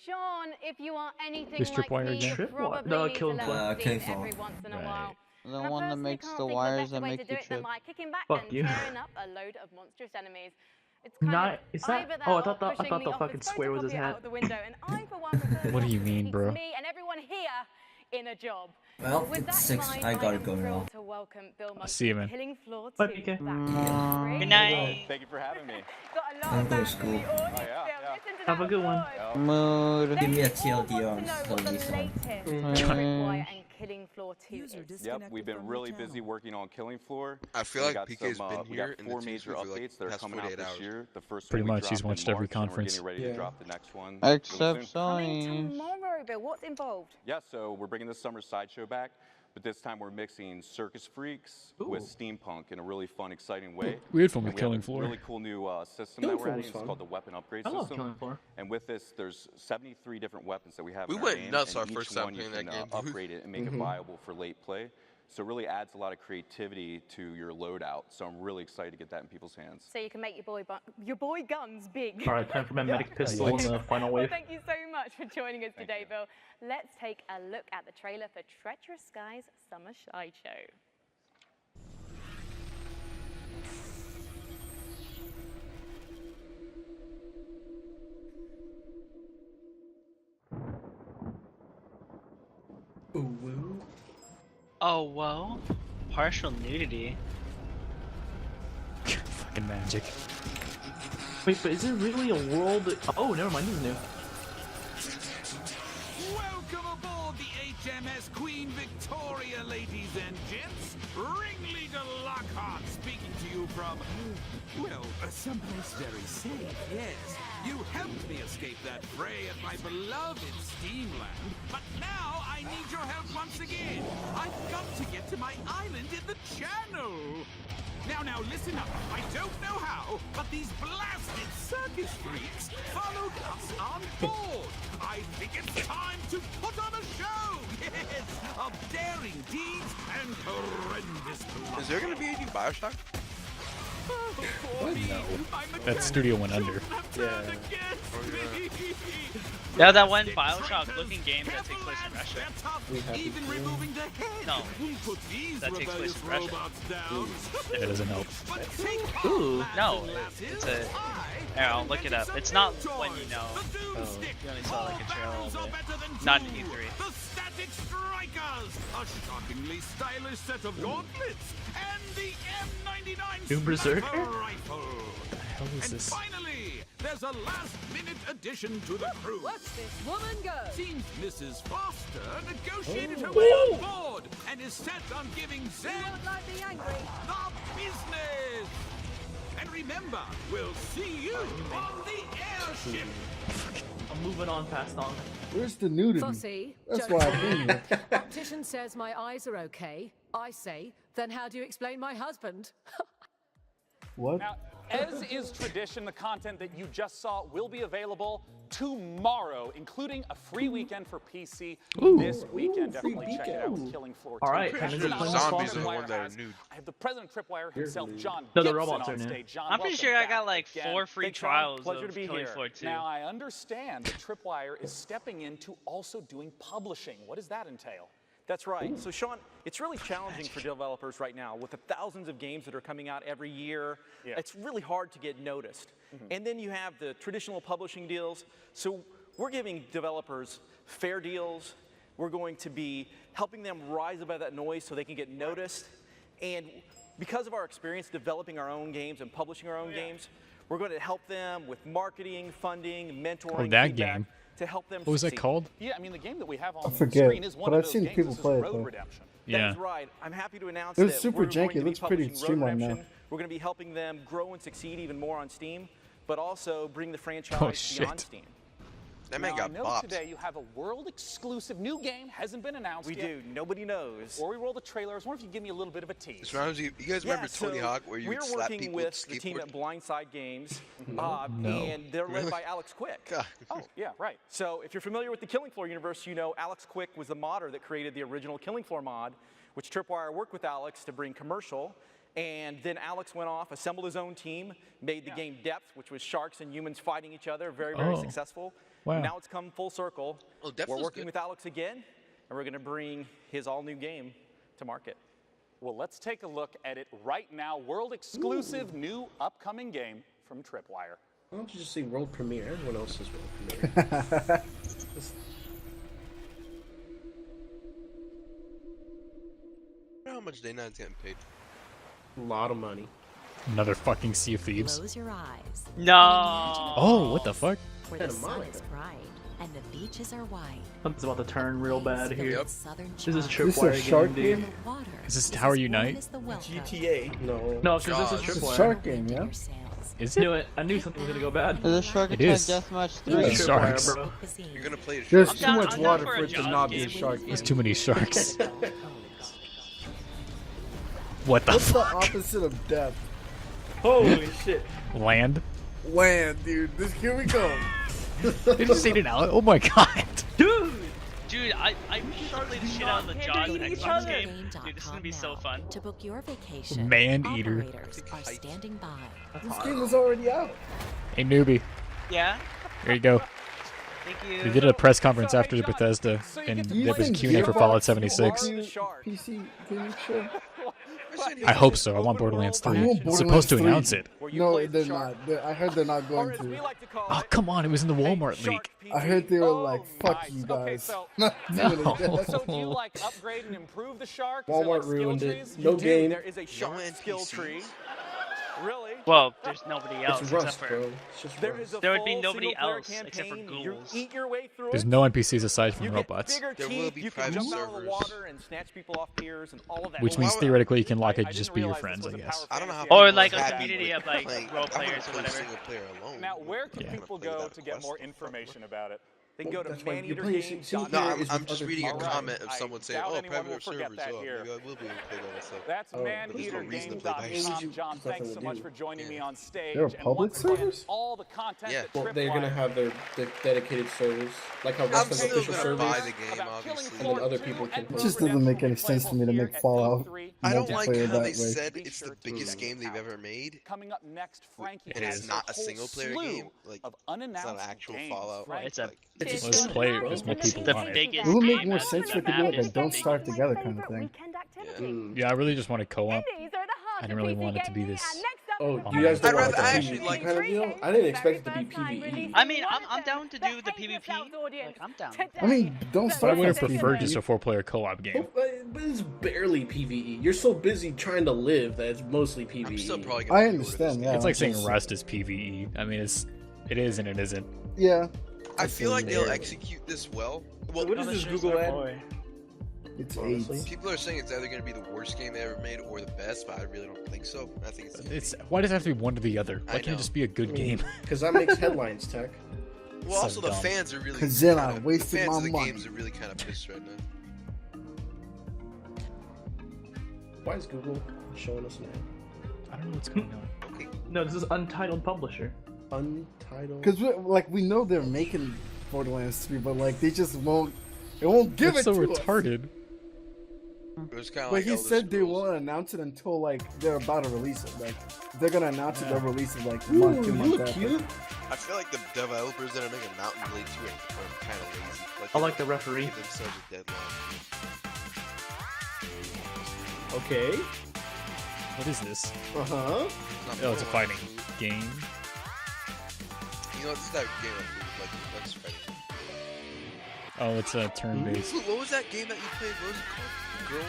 Sean, if you are anything Is like Tripwire me, again? you Tripwire? probably No, need to Killing learn Floor. theme Killing every Floor. once in a Right. while. The And I one that personally makes can't the think of a wires better that way make to you do it than trip. by kicking back Fuck and you. tearing up a load of monstrous enemies. It's kind Not- of is that- either that oh, I or thought the pushing the fucking office square was his photocopy hat. out of the window, and I, for one, prefer What do that you to mean, keep bro? me and everyone here in a job. Well, With it's that in 6. mind, I gotta am go thrilled now. to welcome Bill Munson See you, to man. Killing Floor 2. Bye, PK. Good night. Thank you for having me. Got a lot I'm of going fans to in the school. audience Oh, yeah, still. yeah. Listen to Have a that good one. applause. Mood. Give me a They all TLDR want on to know Slowly what the Song. latest Mm. Tripwire and Killing Floor 2 is. Yep, we've been really busy working on Killing Floor. I feel We like got PK's some, been we here got in the 4 team major for, like, updates that are past coming out 48 this hours. year. The first Pretty one we much, he's dropped in watched every March, and conference. We're getting ready Yeah. to drop the next one really Except soon. Coming Sony. tomorrow, Bill. What's involved? Yeah, so we're bringing the summer sideshow back, but this time we're mixing Circus Freaks with steampunk in a really fun, exciting way. We had fun And with we have Killing a Floor. really cool new system Killing that we're Floor adding. was It's fun. called the Weapon Upgrade I love System. Killing Floor. And with this, there's 73 different weapons that we have We in our went game, nuts and our each first time one you playing that can game, dude. upgrade it and make it viable for late play. So it really adds a lot of creativity to your loadout. So I'm really excited to get that in people's hands. So you can make your boy guns big. All right, time for my medic pistol in the final Well, wave. thank you so much for joining us today, Bill. Let's take a look at the trailer for Treacherous Skies Summer Sideshow. Ooh. Oh, whoa. Partial nudity. Fucking magic. Wait, but is it really a world? Oh, never mind. This is new. HMS Queen Victoria, ladies and gents. Ringleader Lockhart speaking to you from, well, someplace very safe, yes. You helped me escape that fray at my beloved Steamland, but now I need your help once again. I've got to get to my island in the channel. Now, listen up. I don't know how, but these blasted circus freaks followed us on board. I think it's time to put on a show. Yes, of daring deeds and horrendous blood. Is there going to be a new Bioshock? That studio went under. Yeah. Yeah, that one Bioshock looking game that takes place in Russia. Even removing the head. No, Put these that takes place in rebellious Russia. robots down. That doesn't help. Ooh. No, it's a. Here, I'll look it up. It's not one you know. You only saw like a trailer of it. Not in E3. The Static Strikers, a shockingly stylish set of gauntlets, and the M99 Doom Berserker? sniper rifle. What the hell is And this? finally, there's a last-minute addition to the crew. What's this woman go? Seems Mrs. Foster negotiated her Oh. way on board and is set on giving Zen Like the angry. the business. And remember, we'll see you on the airship. I'm moving on past on. Where's the nudity? Fossey, That's joke why I on came you. here. Optician says my eyes are okay. I say, then how do you explain my husband? What? Now, as is tradition, the content that you just saw will be available tomorrow, including a free weekend for PC this weekend. Definitely check it out with Killing Floor 2. All right, Pretty and sure is it the playing zombies this are the fall? ones that are nude. I have the President Tripwire himself, John No, the Gibson, robots on are new. stage. John, I'm pretty welcome sure I back got like again. 4 free Thanks, John. trials Pleasure of to be Killing here. Floor 2. Now, I understand that Tripwire is stepping into also doing publishing. What does that entail? That's right. So, Sean, it's really challenging for developers right now with the thousands of games that are coming out every year. Yeah. It's really hard to get noticed. And then you have the traditional publishing deals. So, we're giving developers fair deals. We're going to be helping them rise above that noise so they can get noticed. And because of our experience developing our own games and publishing our own games, we're going to help them with marketing, funding, mentoring, Oh, that feedback game. to help them What was that succeed. called? Yeah, I mean, the game that we have on I forget, screen is one but of I've those seen games. people This is play it, Road though. Redemption. Yeah. That's right. I'm happy to announce It was that super we're going janky. to It be looks pretty publishing Road streamlined now. Redemption. We're going to be helping them grow and succeed even more on Steam, but also bring the franchise Oh, beyond shit. Steam. That man Now, got I know bopped. today you have a world exclusive new game, hasn't been announced We yet. do. Nobody knows. Before we roll the trailers, I wonder if you could give me a little bit of a tease. This reminds you guys remember Tony so Hawk where you would we're slap working people with with the team skateboard? at Blindside Games, No. and they're led Really? by Alex Quick. God. Oh, Yeah, right. So if you're familiar with the Killing Floor universe, you know Alex Quick was the modder that created the original Killing Floor mod, which Tripwire worked with Alex to bring commercial. And then Alex went off, assembled his own team, made the game Depth, which was sharks and humans fighting each other, very, very Oh. successful. Wow. Now it's come full circle. Oh, Depth We're was working good. with Alex again, and we're going to bring his all-new game to market. Well, let's take a look at it right now. World exclusive new upcoming game from Tripwire. Why don't you just say world premiere? Everyone else says world premiere. How much Day 9's getting paid? A lot of money. Another fucking Sea of Thieves. Close your eyes. No. Oh, what the fuck? Where the Kinda sun mine. is bright and the beaches are wide. Something's about to turn real bad here. Yep. Southern This is charm. Is this a Tripwire shark game, game? dude. The water Is this as Tower warm Unite? as the welcome. GTA. No. No, because this is Jaws. It's a Tripwire. shark game, yeah? Your sails. Is Knew it? it. I knew something was gonna go bad. There's a Shark It Attack is. Deathmatch Yeah, 3. Tripwire, sharks. bro. You're gonna play a There's shark. too down- much I'm down water for for a it to Jaws not be a game. shark There's game. too many sharks. What the What's the fuck? opposite of depth? Holy shit. Land? Land, dude. Here we go. They just ate it out. Oh my god. Dude, I played the shit out of the Jaws Handing each Xbox other. game. Dude, this is gonna be so fun. To book your vacation, Man-eater. operators are standing by. This game is already out. Hey, newbie. Yeah? There you go. Thank you. They did a press conference after the Bethesda, and Do you there was a think Q&A for Gearbox Fallout will 76. do PC gaming show? I hope so. I want Borderlands 3. I want It's supposed to Borderlands announce 3. it. No, they're not. I heard they're not going to. Oh, come on. It was in the Walmart leak. I heard they were like, fuck you Okay, guys. so, Not doing it. so do you like upgrade and improve the shark? Is there, Walmart like, skill ruined it. trees? No You do. game. There is a shark skill tree. Really? Well, there's nobody else It's except Rust, for. bro. It's just There Rust. is a There would be full nobody single-player else except for campaign. You ghouls. eat your way through There's it. no NPCs aside from You robots. get bigger There teeth, will be you can private jump out of the servers. water and snatch people off piers and all of that. Which means theoretically you can lock it just be your friends, I guess. I don't know how Or people like are a happy community with of like playing- role I wanna players or play whatever. single player alone. Now, where can Yeah. people Play go that to get quest. more information about it? They can go to That's why you're playing single maneatergames.com. No, player I'm, is I'm with just other reading a people. comment of I someone saying, doubt "Oh, anyone will private forget servers." that Oh, here. maybe I will be able to play that stuff. That's Oh, but there's no reason to play by yourself. maneatergames.com. John, There's nothing thanks to so much do. for joining me on stage. They're And public once again, servers? all the content Yeah. that Well, they're gonna Tripwire have their dedicated servers, like how I'm Rust has still official gonna servers, buy the game, obviously. and then other people can It play. just doesn't make any sense to me to make Fallout I don't like multiplayer how that they way. said it's the biggest game they've ever made, Coming up next, Frankie and has it's not a whole single player slew game. Like, of it's not unannounced an actual games. Fallout. Well, it's a. Like, It's Let's just play it because more people The want it. biggest It would make game more out sense of for it the to be like map a is don't the starve biggest. together kind of thing. Weekend activity. Yeah, I really just want to co-op. Indies are the heart I of didn't really PC want it to be gaming, this. and next up Oh, is you guys don't I'd want rather- like I a actually PvE like- kind of deal? I didn't expect it to be PvE. I mean, I'm down to do the PvP. Like, I'm down. I mean, don't But I starve would have has preferred PvE. just a 4-player co-op game. But it's barely PvE. You're so busy trying to live that it's mostly PvE. I'm still probably I gonna understand, yeah. It's like saying just- Rust is PvE. I mean, it is and it isn't. Yeah. I feel like they'll execute this well. Well, What is this Google ad? It's Honestly. AIDS. people are saying it's either going to be the worst game they ever made or the best, but I really don't think so. I think It's why does it have to be one or the other? I Why can't know. it just be a good game? Because that makes headlines, Tech. well. so Also, the dumb. fans are really 'Cause then I kinda- the wasted fans my of the money. games are really kind of pissed right now. Why is Google showing us now? I don't know what's going on. Okay. No, this is Untitled Publisher. Untitled. Because we know they're making Borderlands 3, but like they just won't. They won't give That's it so to us. retarded. It was kind of But like he Elder said they Scrolls. won't announce it until like they're about to release it. Like they're gonna announce it, they'll release it like a Ooh, month, 2 you months look after. cute. I feel like the developers that are making Mountain Blade 2 are kind of lazy. I like the referee. Give themselves a deadline. Okay. What is this? Uh-huh. Oh, it's a fighting game. You know, this is that game like Lex Fighting. Oh, it's a turn-based. What was that game that you played? What was it called? Girls?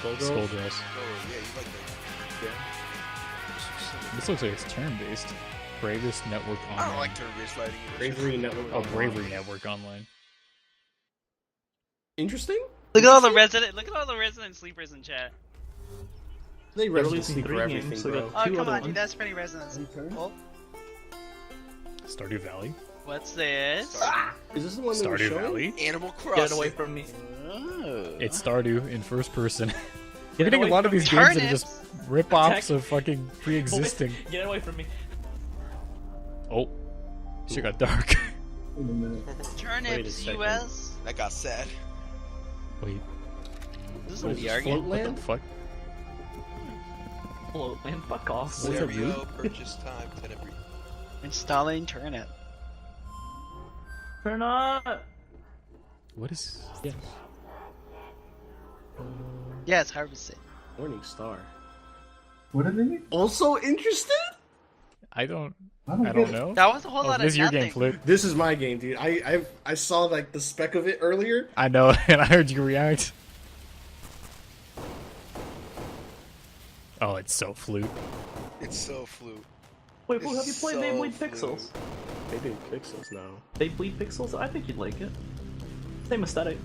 Something? Skullgirls. Oh, yeah, you like that. Yeah. This looks like it's turn-based. Bravest Network Online. I don't like turn-based fighting. Bravery Network. Oh, Online. Bravery Network Online. Interesting. Look at all the resident sleepers in chat. They They're Resident releasing Sleep 3 for games, everything, so we bro. got Oh, 2 come other on, dude, ones. that's pretty resident. Oh, Stardew Valley. what's this? Is this the one that was Stardew showing? Valley. Animal Get Crossing. away from me. It's Stardew in first person. Get We're getting a away lot of from these me. games that are Turnips. just rip-offs Tech. of fucking pre-existing. Get away from me. Oh, shit got dark. Wait a Turnips, second. US. That got sad. Wait, This is What a is VR this, game. what the Floatland? fuck? Hello, man. Fuck off. Stereo purchase time 10 every. Installing turnip. Turn on. What is? Yeah. Yeah, it's harvested. Morning Star. What are they? Also interested? I don't I don't get it. know. That was a whole Oh, lot this of is your nothing. game, Flip. This is my game, dude. I saw like the spec of it earlier. I know, and I heard you react. Oh, it's so flute. It's so flute. Wait, Blue, have you It's played so Beyblade flute. Pixels? They do pixels now. Beyblade Pixels? I think you'd like it. Same aesthetic.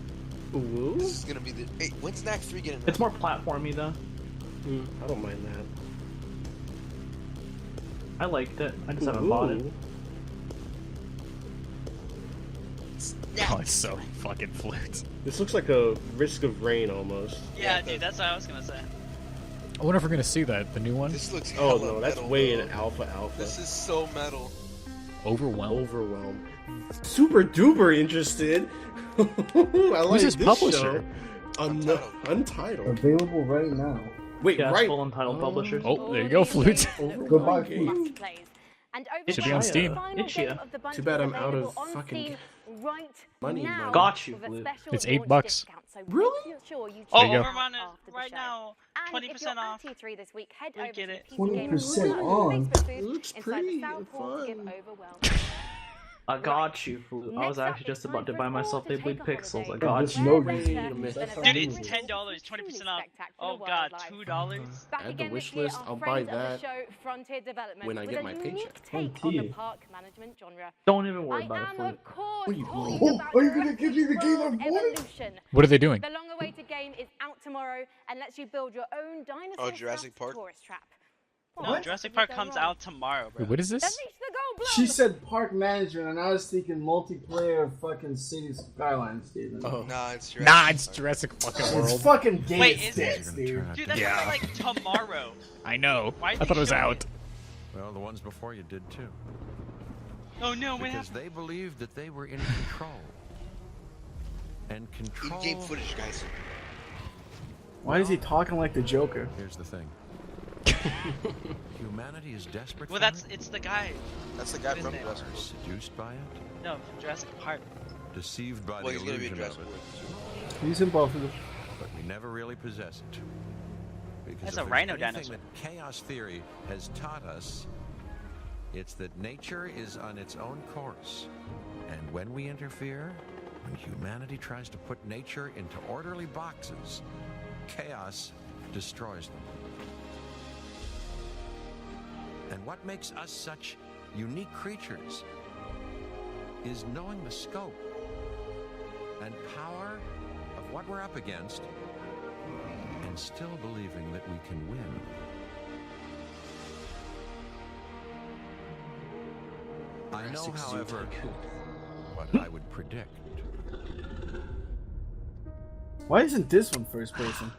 Ooh. This is gonna be the. Hey, when's Knack 3 getting? It's more platformy though. I don't mind that. I liked it. I just haven't bought it. Ooh. Oh, it's so fucking flute. This looks like a Risk of Rain almost. Yeah, dude, that's what I was gonna say. I wonder if we're gonna see that the new one. This looks. Oh hella no, that's metal, way bro. in alpha. This is so metal. Overwhelmed. Overwhelmed. Super duper interested. I like Who's this this publisher? show. Untitled. Available right now. Wait, Yeah, right. full Untitled Publisher. Oh, there you go, flute. Goodbye, Must Flute. plays. And It should be on Steam. Too bad I'm out of fucking right money now now. Got you, with a Blue. special It's launch $8. discount, so Really? make sure you Oh, There you go. we're running after the right show. now. And if 20% you're off. at E3 this week, head We over get to it. PC Gaming 20% World on. Facebook booth Looks inside pretty the South Hall to get fun. overwhelmed. I got you, fool. I was actually just about to buy myself they bleed pixels. I There's got you. no reason to miss that. Dude, it's $10, 20% off. Oh god, $2? Add the wish list. I'll buy that when I get my paycheck. On the park management genre. Don't even worry about it, I am, fool. of course, What are you talking doing? about Are you gonna give me the game I World wanted? Evolution. What are they doing? The long-awaited game is out tomorrow and lets you build your own dinosaur Jurassic Park? tourist trap. No, Jurassic Park comes out tomorrow, bro. Wait, what is this? She said park management, and I was thinking multiplayer fucking city skylines, Steven. Oh. Nah, it's Jurassic Nah, it's Jurassic fucking It's World. fucking game Wait, is sticks, it? dude. Dude, that's Yeah. like tomorrow. I know. Why I did thought they it was show out. Well, the ones before you did too. Oh no, what Because happened? they believed that they were in control. And control. In-game footage, guys. Why is he talking like the Joker? Here's the thing. Humanity is desperate. Well, for it's the guy. That's the guy What from is it? Jurassic World. Seduced by it, No, from Jurassic Park. deceived by Well, the he's gonna be in illusion of Jurassic it, World. He's in both of them. but we never really possess it. Because That's if a there's rhino anything dinosaur. that chaos theory has taught us, it's that nature is on its own course, and when we interfere, when humanity tries to put nature into orderly boxes, chaos destroys them. And what makes us such unique creatures is knowing the scope and power of what we're up against and still believing that we can win. I know, Jurassic Zoo however, Tycoon. what I would predict. Why isn't this one first person?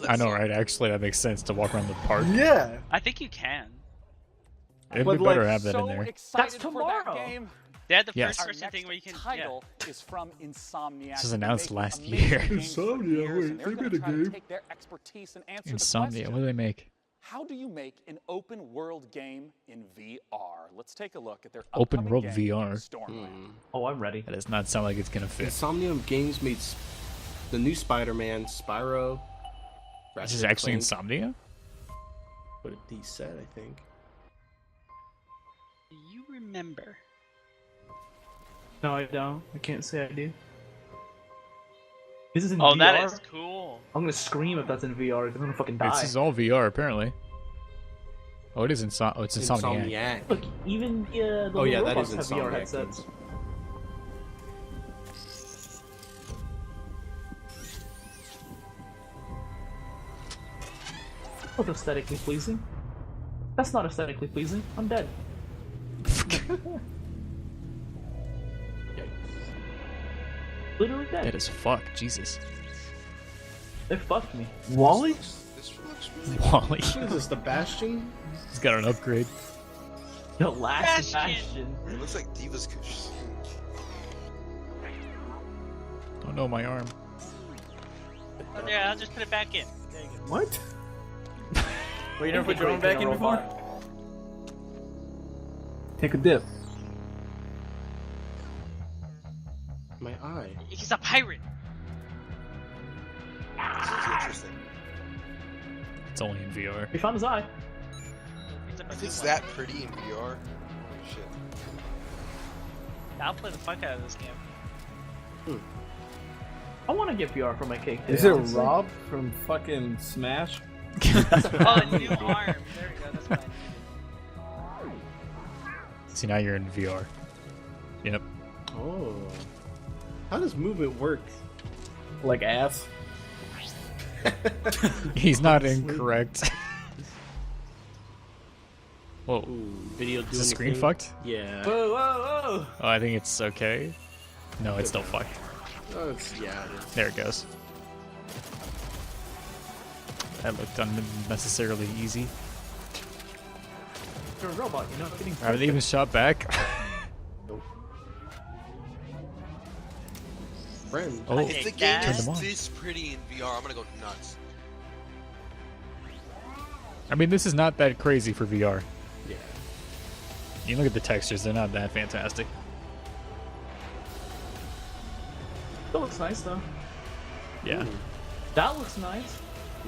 I know, right? Actually, that makes sense to walk around the park. Yeah. I think you can. It'd But, be better like, to have that so in there. excited That's for tomorrow. that game. They had the Yes. first Our person next thing where you can. title is from Insomniac. This was announced They've been last making year. amazing games for Insomnia, years, wait, and they're they gonna made a try to game? take their expertise and answer Insomnia. the What question. do they make? How do you make an open world game in VR? Let's take a look at their Open upcoming world game, VR. Stormland. Oh, I'm ready. That does not sound like it's gonna fit. Insomnia Games made the new Spider-Man, Spyro. This is Ratchet and actually Clank. Insomnia? What he said, I think. Do you remember? No, I don't. I can't say I do. This is in Oh, VR? that is cool. I'm gonna scream if that's in VR. I'm gonna fucking die. This is all VR, apparently. Oh, it is it's Insomniac. Insomniac. Look, even the Oh, yeah, that robots is have VR Insomniac headsets. games. That's aesthetically pleasing. That's not aesthetically pleasing. I'm dead. Literally dead. Dead as fuck. Jesus. They fucked me. Wally? This looks really Wally. What is this, the Bastion? He's got an upgrade. The last Bastion. Bastion. It looks like Divas Kush. Oh no, my arm. Oh, yeah, I'll just put it back in. There you go. What? Wait, you never put your own back in before? Take a dip. My eye. He's a pirate. This is interesting. It's only in VR. We found his eye. If it's that pretty in VR, holy shit. I'll play the fuck out of this game. I want to get VR for my cake. Is it Rob from fucking Smash? Oh, a new arm. There we go. That's fine. See, now you're in VR. Yep. Oh. How does movement work? Like ass? He's not incorrect. Whoa. Ooh, video Is doing the screen thing? fucked? Yeah. Whoa, whoa, Oh, I think it's okay. No, it's still fucked. Oh, yeah, it is. There it goes. That looked unnecessarily easy. You're a robot. You're not getting. Are they even shot back? Friend. Oh, If the game turn is them on. this pretty in VR, I'm gonna go nuts. I mean, this is not that crazy for VR. Yeah. You look at the textures; they're not that fantastic. That looks nice though. Yeah. That looks nice.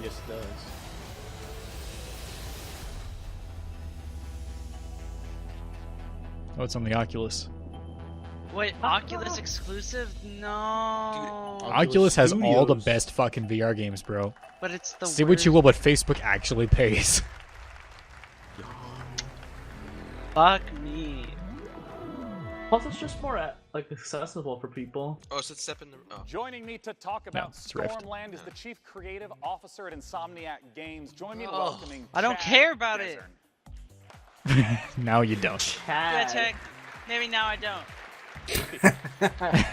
Yes, it does. Oh, it's on the Oculus. Wait, Oculus exclusive? No. Oculus has all the best fucking VR games, bro. But it's the Say what you will, but Facebook actually pays. Fuck me. Plus, it's just more like accessible for people. Oh, so it's step in the. Oh. Joining me to talk about it's Rift. Stormland is the Chief Creative Officer at Insomniac Games. Join me in welcoming I don't Chad care about Desern. it. Now you don't. Yeah, check. Maybe now I don't. Why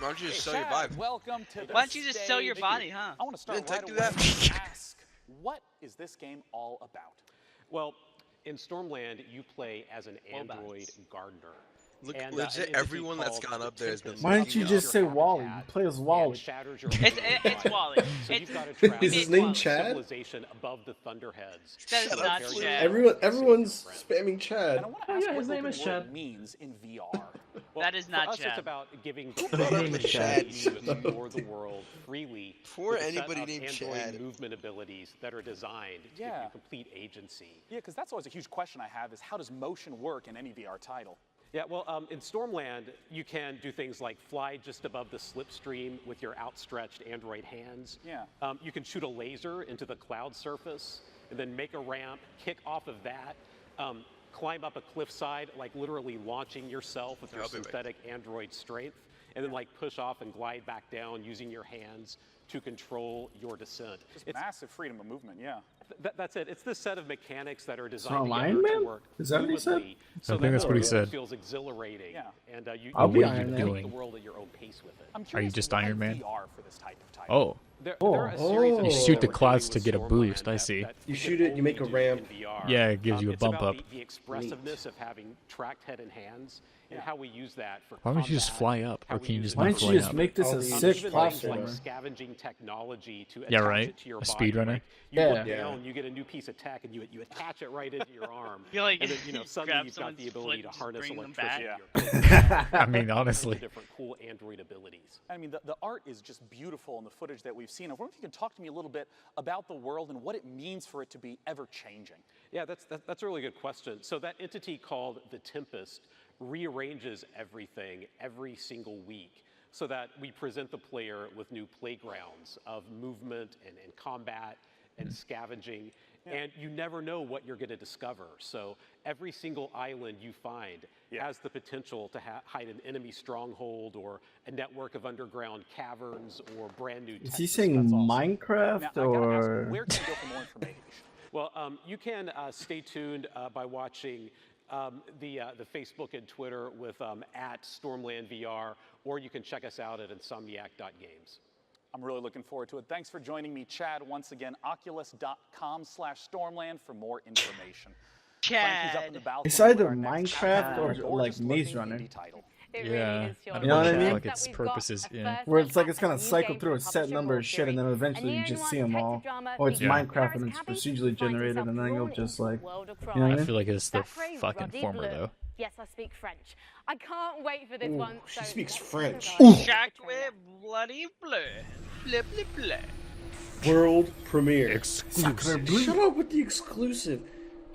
don't you just sell your body? Welcome to the Why don't you just sell your stage. body, huh? I want to start Didn't right Tech do away that? and ask, what is this game all about? Well, in Stormland, you play as an android gardener. Look, And, legit, an entity everyone that's called gone up there has been. Why don't you just say Wally? You play as Wally. Shatters your It's Wally. So It's, you've got to travel Is his name Chad? civilization above the Thunderheads. That is not Chad. Everyone's spamming Chad. And I want to ask yeah, what his name open is world Chad. means in VR. That is not For us, Chad. it's about giving His name is Chad. you explore the world freely. Poor with a set anybody of named android Chad. movement abilities that are designed to give Yeah. you complete agency. Yeah, because that's always a huge question I have is how does motion work in any VR title? Yeah, well, in Stormland, you can do things like fly just above the slipstream with your outstretched android hands. Yeah. You can shoot a laser into the cloud surface and then make a ramp, kick off of that, climb up a cliffside, like literally launching yourself with your synthetic android strength, and then like push off and glide back down using your hands to control your descent. Just massive freedom of movement, yeah. That's it. It's this set of mechanics that are designed So together Iron Man? to work Is that what he said? fluidly, so I think that's that what he the said. world feels exhilarating, Yeah. and you I'll be you Iron can Man. make the world at your own pace with it. I'm Are you curious just why Iron Man? VR for this type of title. Oh. There Oh. are a series of You games shoot that the we're clouds doing to with get a boost, Stormland I see. that You shoot it, you make a only do ramp. in VR. Yeah, it gives you a It's bump about up. The expressiveness of having tracked head and hands, and how we use that for Why don't you just combat, fly up? how Or we can you use just it Why not don't you fly just up? make this a Even sick even things like platformer? scavenging technology to Yeah, attach right. it to your A body. speedrunner? Like, you Yeah. look Yeah. down, you get a new piece of tech, and you attach it right into your arm. You're like, and then, you know, suddenly grab you've got the someone's ability foot to and just harness bring them electricity. back. I mean, honestly. Different cool android abilities. I mean, the art is just beautiful in the footage that we've seen. I wonder if you can talk to me a little bit about the world and what it means for it to be ever-changing. Yeah, that's a really good question. So that entity called the Tempest rearranges everything every single week so that we present the player with new playgrounds of movement and combat and scavenging. And you never know what you're going to discover. So every single island you find has the potential to hide an enemy stronghold or a network of underground caverns or brand new Is he Texas. saying That's awesome. Minecraft Now, I gotta ask, or? where can you go for more information? Well, you can stay tuned by watching the Facebook and Twitter with at Stormland VR, or you can check us out at insomniac.games. I'm really looking forward to it. Thanks for joining me, Chad. Once again, oculus.com/Stormland for more information. Frankie's up in the balcony It's either with our next Minecraft or gorgeous like Maze looking Runner. indie title. It Yeah, really is, I Sean. don't You know what I feel mean? like its purposes, yeah. Where it's like it's gonna New cycle game through a from set publisher number of Raw shit, and then Fury. eventually And you the just only see them one all. tech drama Or it's featuring Minecraft and Paris it's Cabby procedurally finds generated, herself and then you'll drawn just into like, the world of you know what crime. I I mean? feel like it's the D'après fucking Roddy former, Bleu. though. Yes, I speak French. I can't wait for this Ooh, one. she so speaks let's French. go. Jacques bloody bleu. Bleu, bleu, bleu. World premiere. Exclusive. Shut up with the exclusive.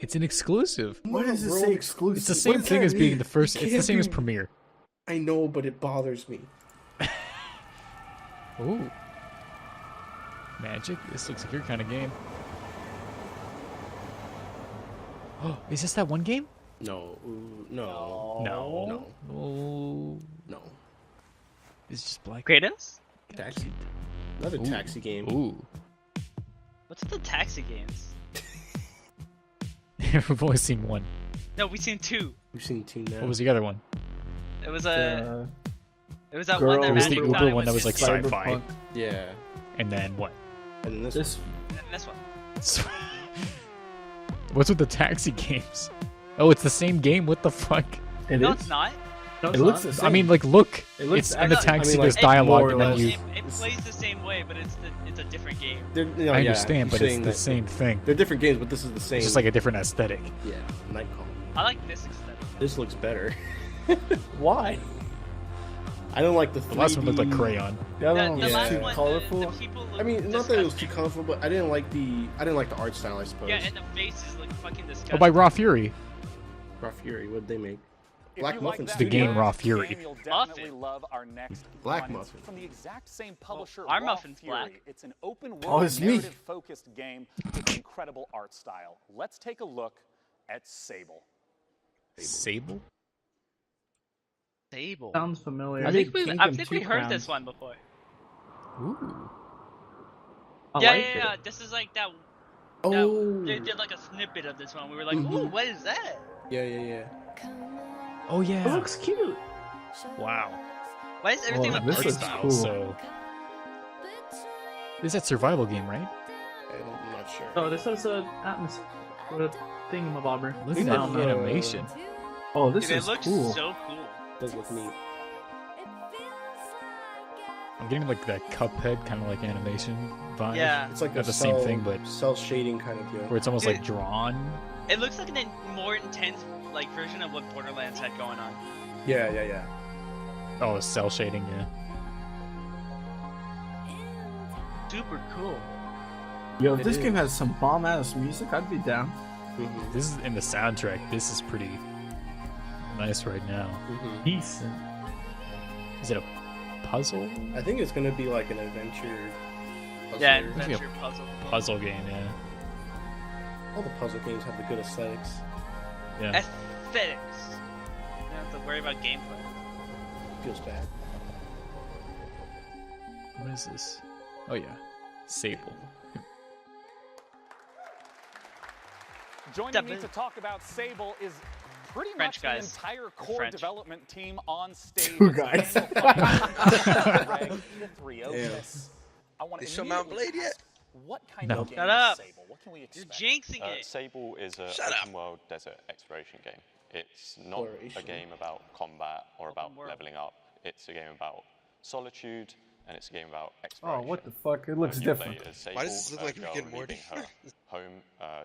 It's an exclusive. Why does it say exclusive? It's the What same does thing that as being mean? the first. It It's the can't same as be- Premiere. I know, but it bothers me. Ooh. Magic? This looks like your kind of game. Oh, is this that one game? No, no, No. no, no. It's just black. Kratos? Taxi. Another Ooh. taxi game. Ooh. What's with the taxi games? We've only seen one. No, we've seen two. We've seen two now. What was the other one? It was a. It was that Girl one that It was the Magic Uber thought it one that was like just sci-fi. Cyberpunk. Yeah. And then what? And this. And this one. What's with the taxi games? Oh, it's the same game. What the fuck? It No, is? it's not. No, It looks. I mean, like, look. It looks It's in the actually- taxi. I mean, There's like, dialogue, more or and then less. you. It plays the same way, but it's a different game. No, I yeah, understand, he's but it's saying the that same thing. They're different games, but this is the same. It's just like a different aesthetic. Yeah, Nightcall. I like this aesthetic. This looks better. Why? I don't like the 3D. The last one looked like crayon. The other The one was last too one, colorful. the people look I mean, not that it was too disgusting. colorful, but I didn't like the art style. I suppose. Yeah, and the faces look fucking disgusting. Oh, by Raw Fury. Raw Fury, what did they make? If Black you Muffin like that The game game, Raw Fury. You'll definitely love our next Black one. It's Muffin. from the exact same publisher, our Raw Muffin's Fury. black. It's an open Oh, world it's me. narrative-focused game with incredible art style. Let's take a look at Sable. Sable? Sable. Sounds familiar. I think Kingdom we Two heard Crowns. this one before. Ooh. I Yeah, like yeah, it. yeah. This is like that. Oh. They did like a snippet of this one. We were like, ooh, what is that? Yeah. Oh It yeah. looks cute. Wow. Why is everything Oh, with this Art looks style, cool. so. This is that survival game, right? I'm not sure. Oh, this has a atmosphere thingamabobber. Look at that animation. Oh, this Dude, is it looks cool. so cool. Does look neat. I'm getting like that Cuphead kind of like animation vibe. Yeah. It's like Not a the same thing, but cell shading kind of deal. where it's almost Dude. like drawn. It looks like a more intense like version of what Borderlands had going on. Yeah. Oh, the cell shading, yeah. Super cool. Yo, if It this game is. has some bomb ass music, I'd be down. This is in the soundtrack. This is pretty nice right now. Decent. Is it a puzzle? I think it's gonna be like an adventure. Yeah, puzzler. adventure puzzle. Puzzle game, yeah. All the puzzle games have the good aesthetics. Yeah. Aesthetics. You don't have to worry about gameplay. Feels bad. What is this? Oh yeah, Sable. Joining me to talk about Sable is pretty French much guys. the entire core French. development team on stage. Two It's guys. Daniel Feinstein, Greg Thriotis. I want They to show Mount immediately Blade yet? ask, what kind No. of game Shut up. is Sable? What can we You're expect? jinxing it. Sable is a Shut up. open world desert exploration game. It's not a Exploration. game about combat or about world. leveling up. It's a game about solitude, and it's a game about Oh, exploration. what the fuck? It looks You play different. as Sable, Why does this look a like girl Rick and Morty? leaving her home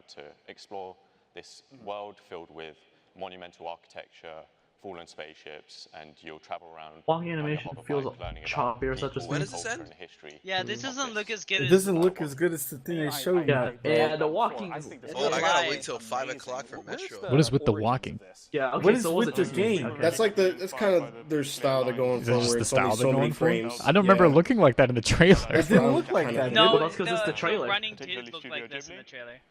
to explore this world filled with monumental architecture, fallen spaceships, and you'll travel around. Walking on your animation hoverbike feels learning about choppy or such a people, When does thing. this culture, end? and history Yeah, this doesn't look as good It as. doesn't look as good as the thing they showed you. Yeah, the walking I is. think this Oh, I is gotta Why? wait till 5 amazing. o'clock for What is Metro. What is with the origins walking? of this? Yeah, okay, What is so it with was the a game? Okay. That's like that's kind of their style they're going Is for, that where just the it's only style so they're many going for? frames. I don't remember Yeah. it looking like that in the trailer. It didn't look like that. No, Well, that's 'cause it's the trailer. running did look like this in the trailer.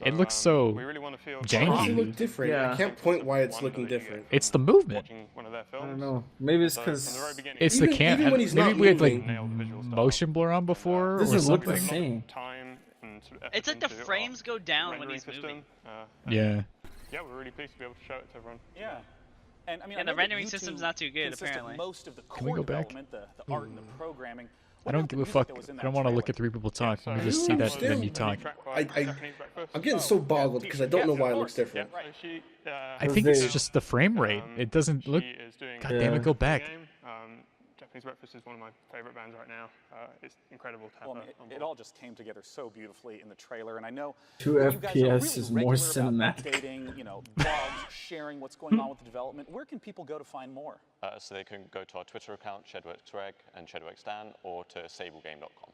It looks so Why does it janky. look different? I Yeah. can't point why it's looking different. It's the movement. I don't know. Maybe it's because It's the Even- cam. even when he's Maybe not we had like moving. motion blur on before it or doesn't look something. the same. It's like the frames go down when he's moving. Yeah. Yeah, we're really pleased to be able to show it to everyone. Yeah. And I mean, Yeah, I the know that rendering you system's two not too good, consist of apparently. Most of the Can we core go back? development, the art and the programming. I don't give a fuck. I don't want to look at three people talk. Let me just see that then you talk. I'm getting so boggled because I don't know why it looks different. I think it's just the frame rate. It doesn't look. God damn it, go back. Japanese Breakfast is one of my favorite bands right now. It's incredible to have Well, I mean, that on it board. all just came together so beautifully in the trailer, and I know 2 that you guys are FPS really is more regular about cinematic. updating, blogs, sharing what's going on with the development. Where can people go to find more? So they can go to our Twitter account, ShedWorksReg and ShedWorksDan, or to sablegame.com.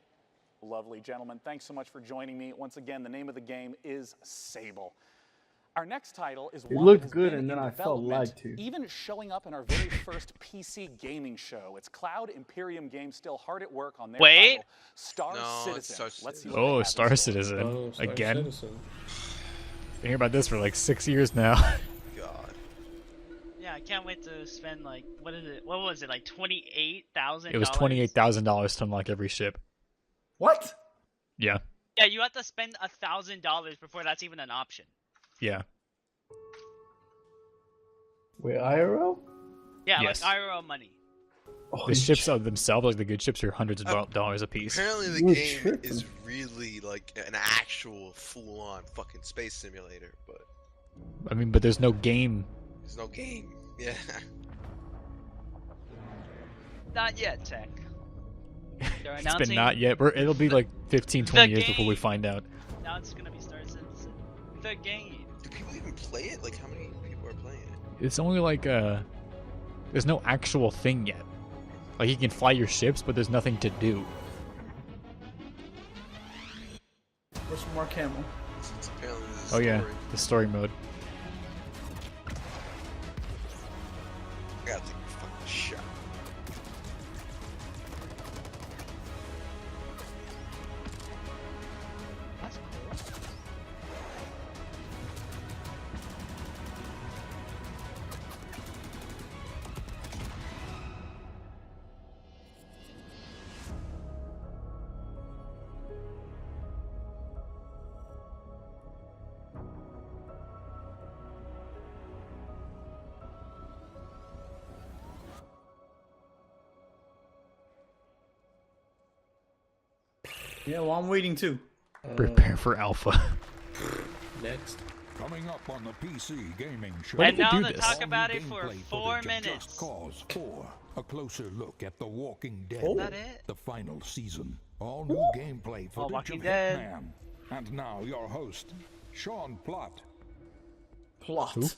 Lovely, gentlemen. Thanks so much for joining me. Once again, the name of the game is Sable. Our next title is It one looked that has good, been and then in I felt lied development, to. even showing up in our very first PC gaming show. It's Cloud Imperium Games still hard at work on their Wait. title, Star No, it's Citizen. Star Let's see what they Oh, have in Star store. Citizen Oh, Star again. Citizen. Been hearing about this for like 6 years now. God. Yeah, I can't wait to spend like what is it? What was it like $28,000? It was $28,000 to unlock every ship. What? Yeah, Yeah, you have to spend $1,000 before that's even an option. yeah. Wait, IRL? Yeah, Yes. like IRL money. The ships of themselves, like the good ships, are hundreds of dollars a piece. Apparently the You're game tripping. is really like an actual full-on fucking space simulator, but I mean, but there's no game. there's no game. Yeah. Not yet, Tech. They're It's announcing been not yet. It'll be like 15, 20 years before we game. find out. Now it's gonna be Star Citizen. The game. Do people even play it? Like, how many people are playing it? It's only like there's no actual thing yet. Like you can fly your ships, but there's nothing to do. Where's some more camel? Apparently there's Oh a yeah, story. the story mode. gotta take a fucking shot. Yeah, well, I'm waiting too. Prepare for alpha. Next. Coming up on the PC gaming show. And now to talk about it for 4 minutes. Just Cause 4. A closer look at The Walking Dead. Is that it? The final season. All new gameplay footage Walking of Dead. Hitman. And now your host, Sean Plott. Plot.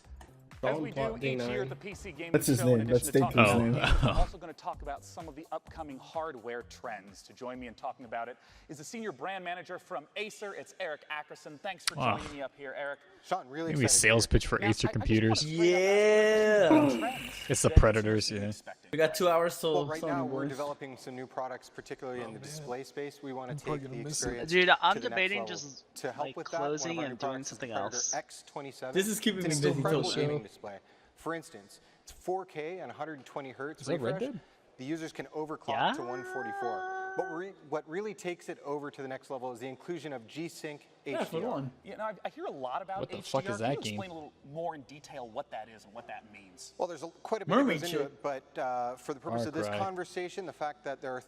As we do each year at the PC Gaming That's his Show, in name. That's addition to talking Stathem's about name. games, we're also going to talk about some of the upcoming hardware trends. To join me in talking about it is the senior brand manager from Acer. It's Eric Ackerson. Thanks for Wow. joining me up here, Eric. Sean, really Maybe a sales pitch for Acer computers. Yeah. It's the Predators, yeah. We got 2 hours till Well, right Sony now we're boys. developing some new products, particularly in the display space. We want to take the experience Dude, I'm to the next debating level. just to help like with that, one of closing our and new doing products is something the Predator else. X27. This is keeping It's me an busy till incredible show. gaming display. For instance, it's 4K and 120 hertz Is that Red refresh. Dead? The users can overclock Yeah? to 144. But what really takes it over to the next level is the inclusion of G-Sync Yeah, for HDR. one. You know, I hear a lot about What the HDR. fuck is Can that you game? explain a little more in detail what that is and what that means? Well, there's quite a bit Mermaid that goes into shit. it, but for the purpose Far of this Cry. conversation, the fact that there are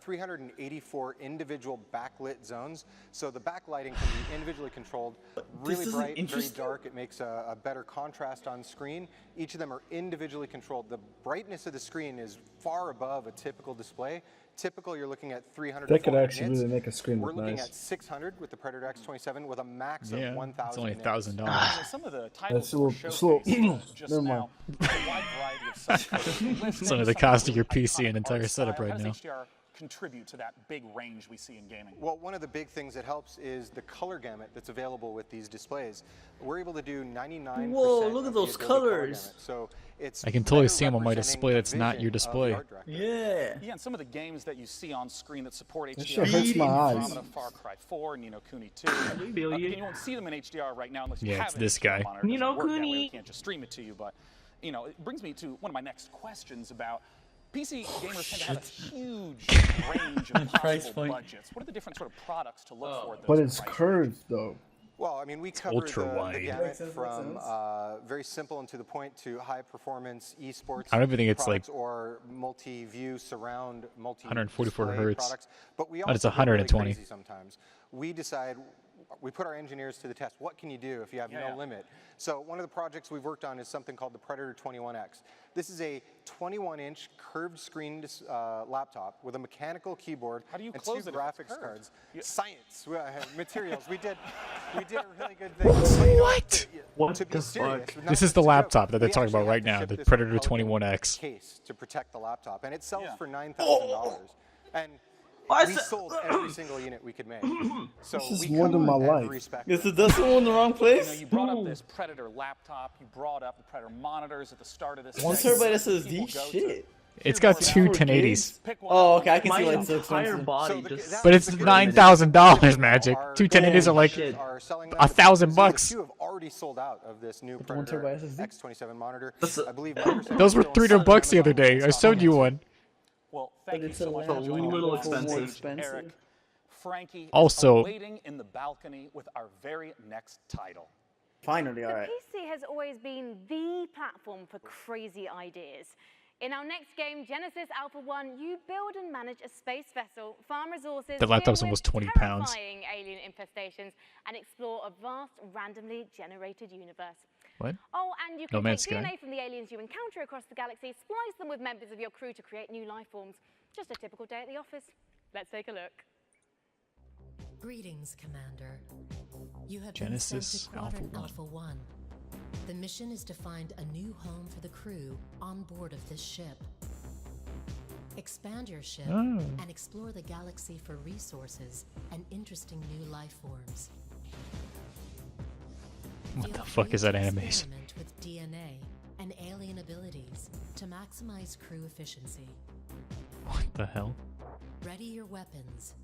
384 individual backlit zones, so the backlighting can be individually controlled, really isn't bright, very interesting? dark. It makes a better contrast on screen. Each of them are individually controlled. The brightness of the screen is far above a typical display. Typical, you're looking at 300 That could 400 actually nits. really make a screen We're look looking nice. at 600 with the Predator X27 with a max Yeah, of 1,000 it's only nits. $1,000. You know, some of the titles a little that were slow. showcased just Never now, a wide variety of subtypes. It's only the cost of your PC and entire art setup style. right How now. does HDR contribute to that big range we see in gaming? Well, one of the big things that helps is the color gamut that's available with these displays. We're able to do 99%. Whoa, look at of the those Adobe color colors. gamut. So it's I can totally better see them on my representing display the that's not your vision of the display. art director. Yeah. Yeah, and some of the games that you see on screen that support HDR, That shit hurts my eyes. Andromeda, Far Cry 4, Ni no Kuni 2. And you won't see them in HDR right now unless you Yeah, have it's an this HDR guy. monitor. It Ni no doesn't work that way. Kuni. We can't just stream it to you, but you know, it brings me to one of my next questions about PC gamers tend to have a huge range of Price possible point. budgets. What are the different sort of products to look for? at But those it's price curved though. Well, I mean, we cover ultra the wide. gamut Makes sense, from makes sense. very simple and to the point to high performance esports. I don't even think it's like products or multi-view surround, 144 multi-display hertz. products. But we But also it's get really 120. crazy sometimes. We decide. We put our engineers to the test. What can you do if you have no limit? So one of the projects we've worked on is something called the Predator 21X. This is a 21-inch curved screen laptop with a mechanical keyboard How do you and close two it if it's graphics curved? cards. Science, materials. We did a really good thing. So, you know, What? What to be the serious, fuck? not This is just the a joke, laptop that they're we talking about actually right have to now, ship the this Predator Pelican 21X. case to protect the laptop, and it sells Yeah. for $9,000. And we sold every single unit we could make. So This is we more than cover my every life. spectrum. Is the decimal in the wrong You know, place? you brought up this Predator laptop. You brought up the Predator monitors at the start of this. 1 segment. terabyte People SSD? go to Shit. It's hear got more two about it. 1080s. Pick one Oh, up. okay, I can My see why it's so entire expensive. body So just. But it's the good $9,000, Magic. Two 1080s are like shit. are selling that. $1,000. A few have already sold out of this new But the 1 Predator terabyte SSD? X27 monitor. That's a- I believe Microsoft Those were still $300 sells the other them on day. I Amazon. showed you one. Well, thank you it's so a much little for joining me little on stage, expensive. Eric. Frankie Also- is waiting in the balcony with our very next title. Finally, The alright. PC has always been the platform for crazy ideas. In our next game, Genesis Alpha 1, you build and manage a space vessel, farm resources, The laptop's deal with almost 20 pounds. terrifying alien infestations, and explore a vast, randomly generated universe. What? Oh, and you No can Man's take DNA Sky? from the aliens you encounter across the galaxy, splice them with members of your crew to create new life forms. Just a typical day at the office. Let's take a look. Greetings, Commander. You have Genesis been sent to Quadrant Alpha 1. Alpha 1. The mission is to find a new home for the crew on board of this ship. Expand your ship Oh. and explore the galaxy for resources and interesting new life forms. What Feel the fuck free is that to animation? experiment with DNA and alien abilities. To maximize crew efficiency, What the hell? ready your weapons.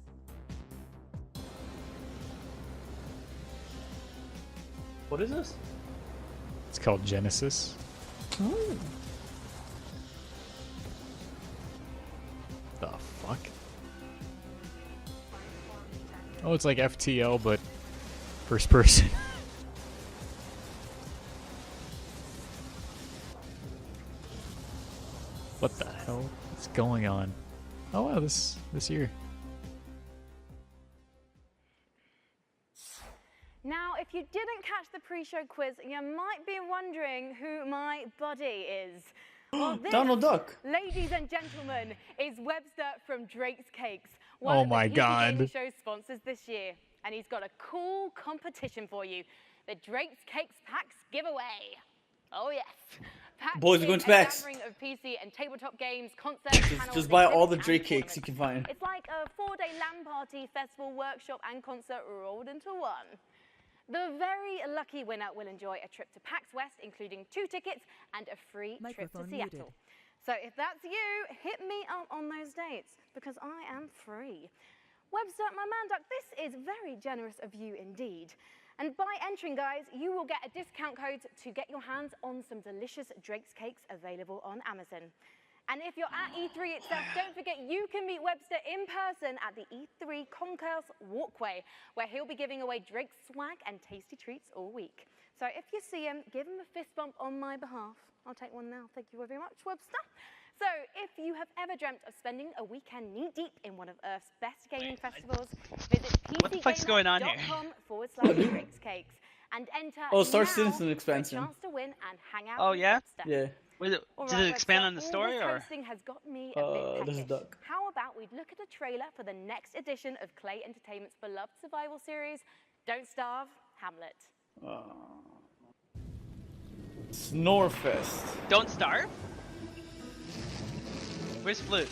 What is this? It's called Genesis. Oh. The fuck? Oh, it's like FTL, but first person. What the hell is going on? Oh wow, this year. Now, if you didn't catch the pre-show quiz, you might be wondering who my buddy is. Well, this, Donald Duck. ladies and gentlemen, is Webster from Drake's Cakes, Oh one of my the PC God. Gaming Show sponsors this year. And he's got a cool competition for you, the Drake's Cakes PAX giveaway. Oh yes. PAX Boys are is going to a PAX. gathering of PC and tabletop games, concerts, panels, Just buy all the exhibits, Drake and cakes you can find. It's like a 4-day LAN party, festival, workshop, and concert rolled into one. The very lucky winner will enjoy a trip to PAX West, including 2 tickets and a free trip to Microphone Seattle. muted. So if that's you, hit me up on those dates, because I am free. Webster, my man duck, this is very generous of you indeed. And by entering, guys, you will get a discount code to get your hands on some delicious Drake's Cakes available on Amazon. And if you're at E3 itself, don't forget you can meet Webster in person at the E3 Concourse Walkway, where he'll be giving away Drake's swag and tasty treats all week. So if you see him, give him a fist bump on my behalf. I'll take one now. Thank you very much, Webster. So if you have ever dreamt of spending a weekend knee-deep in one of Earth's best gaming festivals, visit What the fuck's going on here? pcgamer.com/Drake's Cakes and enter Oh, Star now Citizen for a expansion. chance to win and hang out Oh with yeah? Webster. Yeah. Wait, All did right, it expand Webster, on the all story this or? hosting has got me a bit this is peckish. Duck. How about we look at a trailer for the next edition of Clay Entertainment's beloved survival series, Don't Starve, Hamlet. Snorefest. Don't Starve? Where's Flute?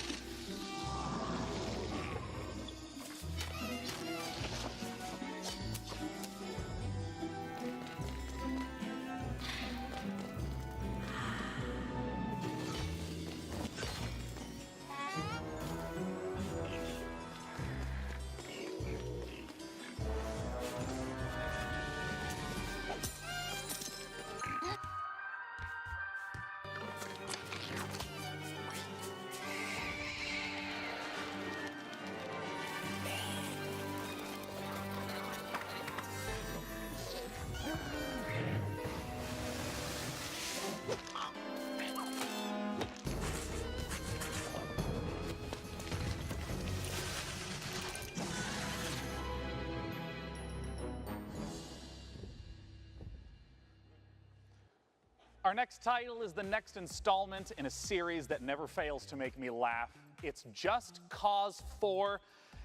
Our next title is the next installment in a series that never fails to make me laugh. It's Just Cause 4,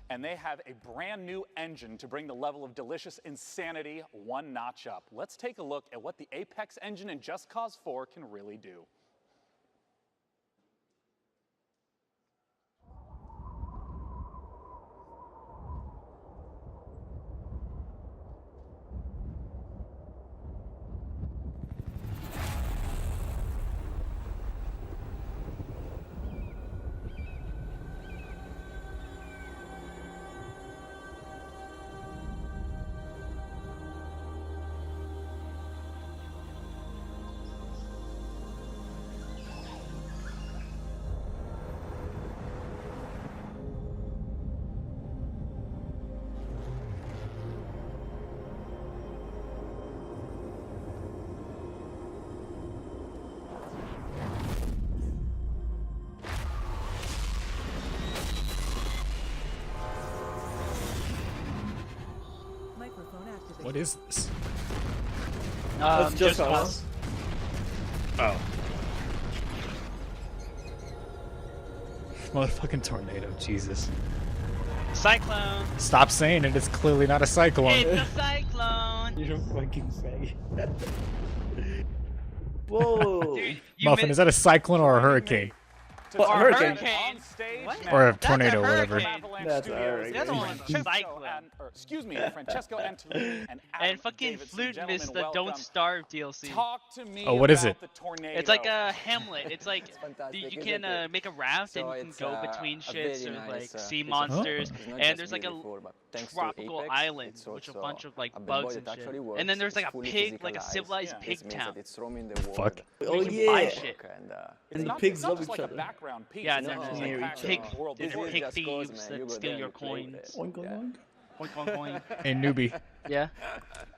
and they have a brand new engine to bring the level of delicious insanity one notch up. Let's take a look at what the Apex engine in Just Cause 4 can really do. Microphone activated. What is this? It's Just Cause. Oh. Motherfucking tornado, Jesus. Cyclone. Stop saying it, it's clearly not a cyclone. It's a cyclone. You're a fucking faggot. Whoa. Dude, Muffin, is that a cyclone or a hurricane? to Well, hurricane. on stage Or now. a tornado, whatever. Avalanche That's a Studios hurricane. is The other one's Francesco cyclone. excuse me, Francesco Antolini and Adam And fucking Davidson. Flute Gentlemen, missed the welcome. Don't Starve DLC. Talk to me Oh, what is about it? the tornado. It's like a Hamlet. It's like fantastic, you isn't can it? make a raft So and you it's, can go between a shits very with nice, like sea piece of monsters, It's not and just there's like a beautiful, but thanks to tropical Apex, island it's which a also bunch of like a big bugs boy and that shit. actually works. And then there's like It's a fully pig, like a physicalized. civilized This pig means town. that it's roaming the world. Fuck. Oh, You can yeah. buy shit. And, And the not, pigs it's not love just each like other. a background piece. Yeah, it's no, just no, like no. a Pig, packed world. there's This is pig just thieves goes, man. You that go steal there your and play with coins. it. Oink, oink, oink. Oink, oink, oink. Hey, newbie. Yeah.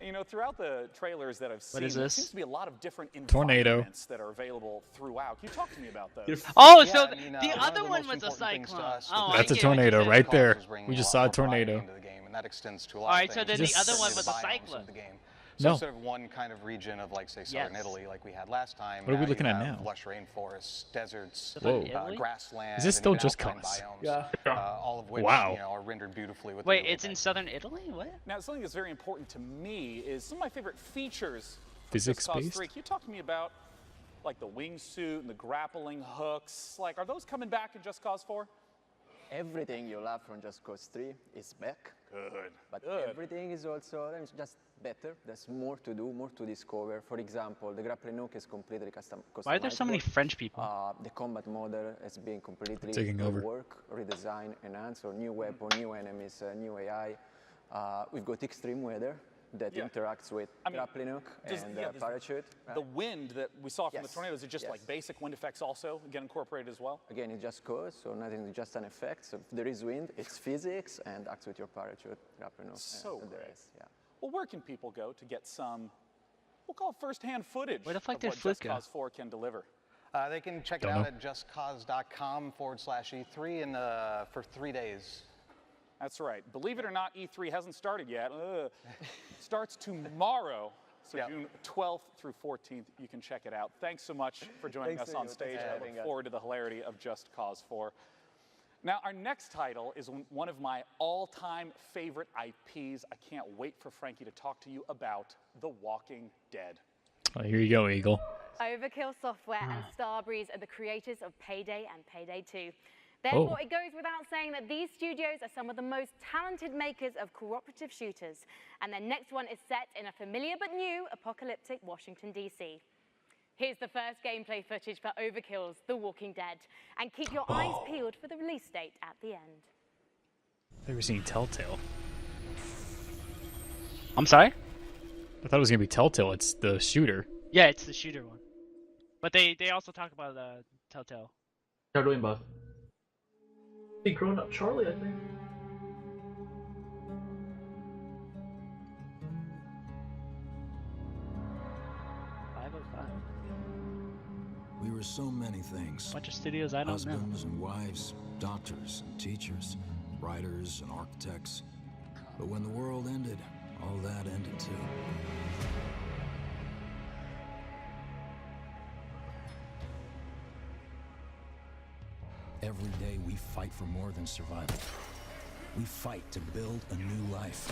You know, throughout the trailers that I've seen, is there this? seems to be a lot of different Tornado. environments that are available throughout. Can you talk to me about those? Oh, Yeah, so I mean, the one of other the one most was a important things to cyclone. us Oh, That's I a get what you're tornado saying. right there. Cause is bringing We just a saw lot a more variety tornado. into the game, and that extends to a lot Alright, of so things. then the Just- other one The was a biomes of cyclone. the game. So No. instead of one kind of region of, like, say, southern Yes. Italy, like we had last time, What are we now looking you at have now? lush rainforests, deserts, Whoa. Italy? grasslands, Is this and still even Just alpine Cause? biomes, Yeah. all of which Wow. you know, are rendered beautifully with Wait, the it's in southern Italy? What? Now, something that's very important to me is some of my favorite features of Physics Just Cause based? 3. Can you talk to me about, like, the wingsuit and the grappling hooks? Like, are those coming back in Just Cause 4? Everything you love from Just Cause 3 is back. Good. But Good. everything is also just better. There's more to do, more to discover. For example, the grappling hook is completely customizable. Why are there so many French people? The combat model has been completely Taking over. reworked, redesigned, enhanced. So new weapon, new enemies, new AI. We've got extreme weather that Yeah. interacts with I mean, grappling hook does- and yeah, does parachute. The wind that we saw from the Yes. tornadoes, is it just Yes. like basic wind effects also get incorporated as well? Again, it just goes, so nothing, just an effect. So if there is wind, it's physics and acts with your parachute, grappling hook, So and the great. rest. Yeah. Well, where can people go to get some, we'll call it first-hand footage Where the fuck of did what Flute Just go? Cause 4 can deliver? They can check Don't it out know. at justcause.com/E3 and for 3 days. That's right. Believe it or not, E3 hasn't started yet. Starts tomorrow. So Yeah. June 12th through 14th, you can check it out. Thanks so much for joining Thanks us to on you. stage. Thanks for I having look us. forward to the hilarity of Just Cause 4. Now, our next title is one of my all-time favorite IPs. I can't wait for Frankie to talk to you about The Walking Dead. Oh, here you go, Eagle. Overkill Software and Starbreeze are the creators of Payday and Payday 2. Therefore, it goes without saying that these studios are some of the most talented makers of cooperative shooters, and their next one is set in a familiar but new apocalyptic Washington, D.C. Here's the first gameplay footage for Overkill's The Walking Dead, and keep your eyes peeled for the release date at the end. I've never seen Telltale. I'm sorry? I thought it was gonna be Telltale. It's the shooter. Yeah, it's the shooter one. But they also talk about Telltale. They're doing both. Hey, grown up Charlie, I think. We were so many things. Bunch of studios I don't know. Husbands and wives, doctors and teachers, writers and architects. But when the world ended, all that ended too. Every day we fight for more than survival. We fight to build a new life.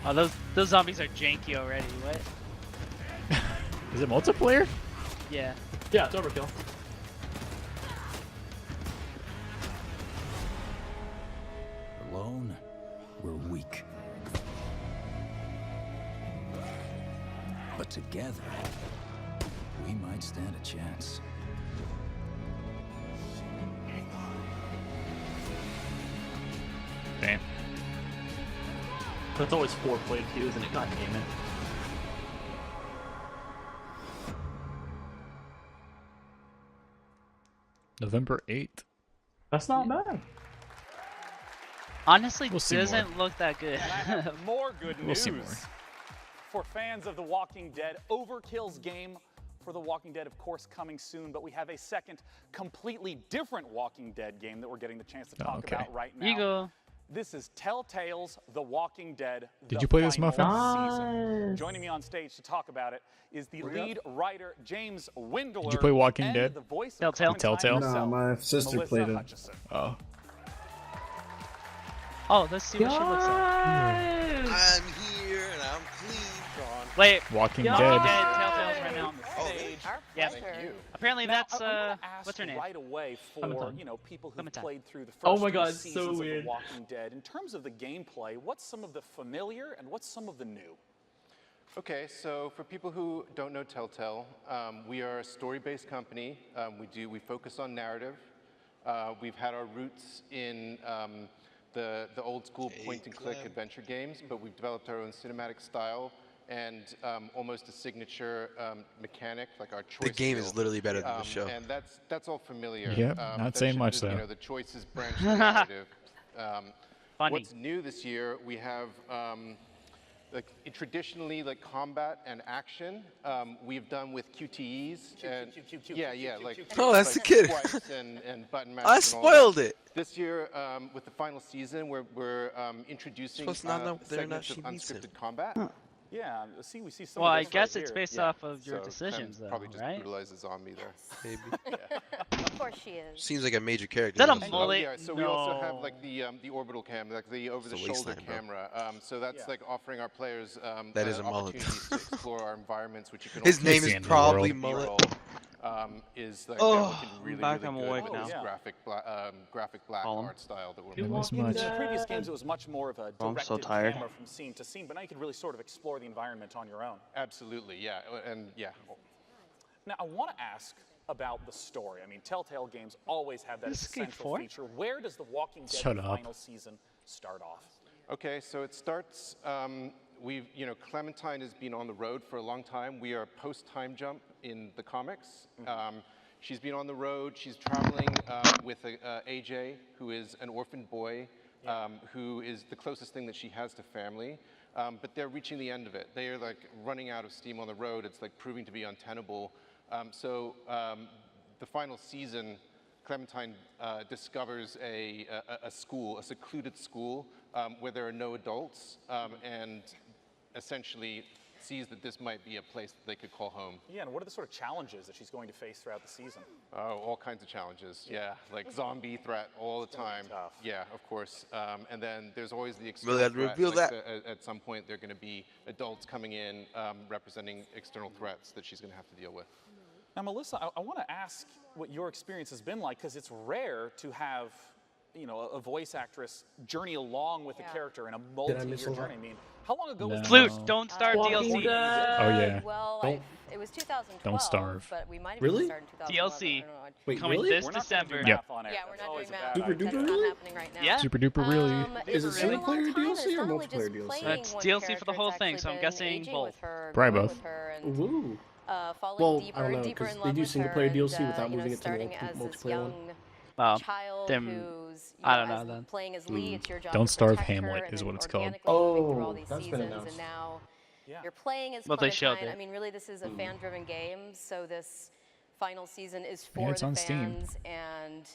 Oh, those zombies are janky already. What? Is it multiplayer? Yeah. Yeah, it's Overkill. Alone, we're weak. But together, we might stand a chance. Damn. That's always 4-player too, isn't it? God damn it. November 8th. That's not bad. Honestly, We'll see doesn't look that good. And I have more good We'll news see more. for fans of The Walking Dead. Overkill's game for The Walking Dead, of course, coming soon, but we have a second, completely different Walking Dead game that we're getting the chance to talk okay. about right now. Eagle. This is Telltale's The Walking Dead. Did The you play this, Final Muffin? Season. Joining me on stage to talk about it is the lead writer, James Windler. Did you play Walking and Dead? The voice Telltale? Of Clementine Telltale? No, herself, my sister Melissa played it. Hutchison. Oh. Oh, let's see what she looks like. I'm here and I'm clean, Sean. Wait. Walking Walking Dead. Dead. Telltale's right now. On the stage. Our Yeah. pleasure. Apparently Now, that's I wanna ask what's her name? right away for Clementine. people who've Clementine. played through the first Oh my two God, it's so seasons of weird. The Walking Dead. In terms of the gameplay, what's some of the familiar and what's some of the new? Okay, so for people who don't know Telltale, we are a story-based company. We focus on narrative. We've had our roots in the old school point-and-click adventure games, but we've developed our own cinematic style and almost a signature mechanic, like our choice. The game is wheel. literally better than the show. And that's all familiar. Yep, not saying much, You though. know, the choices branch the narrative. Funny. What's new this year? We have. Traditionally, like combat and action, we've done with QTEs and like Oh, that's like the kid. swipes and button mashes. I and all spoiled that. it. This year, with the final season, we're introducing Supposed to not know whether or not segments of she needs him. unscripted combat. Yeah, we see some Well, of I this guess right it's here. based off of your So decisions, Clem though, probably just right? brutalized the zombie there. Maybe. Of course she is. Seems like a major character. Is that a doesn't it? mullet? Yeah, so we also have No. like the orbital cam, like the over-the-shoulder wasteland, bro. camera. So that's like offering our players That is a mullet. opportunities to explore our environments, which you can. His also name see is in the probably world. Mullet. B-roll, is like Oh, looking really, back, really I'm good awake with now. this Yeah. graphic black Column. art style that we're Not as making. much. In the previous games, it was much more of a Oh, I'm so directed tired. camera from scene to scene, but now you could really sort of explore the environment on your own. Absolutely, yeah, and yeah. Now, I want to ask about the story. I mean, Telltale games always have that This is Skate essential 4? feature. Where does The Walking Dead Shut up. final season start off? Okay, so it starts. Clementine has been on the road for a long time. We are post-time jump in the comics. She's been on the road. She's traveling with AJ, who is an orphan boy, who is the closest thing that she has to family. But they're reaching the end of it. They are like running out of steam on the road. It's like proving to be untenable. The final season, Clementine discovers a school, a secluded school, where there are no adults, and essentially sees that this might be a place that they could call home. Yeah, and what are the sort of challenges that she's going to face throughout the season? Oh, all kinds of challenges. Yeah, like zombie threat all the time. tough. Yeah, of course. And then there's always the Really external had to threat. reveal like that. At some point, there are going to be adults coming in representing external threats that she's going to have to deal with. Now, Melissa, I want to ask what your experience has been like, because it's rare to have, a voice actress journey along with a character in a miss multi-year a lot? journey. I mean, how long ago was Flute, this? don't start DLC. Oh yeah. Well, Don't- it was 2012. don't starve. But we might have Really? started in 2011. DLC. I don't know. Wait, Coming really? this We're not December. Gonna do Yep. math on air. Yeah, we're That's not always doing a math. bad Super idea. duper That's really? not happening right now. Yeah. Super duper really. Is it it's been a single long player time, and DLC it's or not only multiplayer just DLC? playing It's one DLC for character, the whole it's thing, so I'm actually been guessing engaging both. with her, Probably growing both. with her, and Ooh. falling Well, deeper I don't and know, deeper 'cause in they love do with single her, player and, DLC without moving it to starting the as this multiplayer one. young Well, child them- who's I don't as know then. playing as Lee. It's your job Don't to Starve protect her Hamlet and is then what it's called. organically moving through all Oh, these that's been seasons, announced. and now Yeah. you're playing as Well, they showed Clementine. it. I mean, really, this is a fan-driven game, so this final season is Yeah, for it's the on Steam. fans, and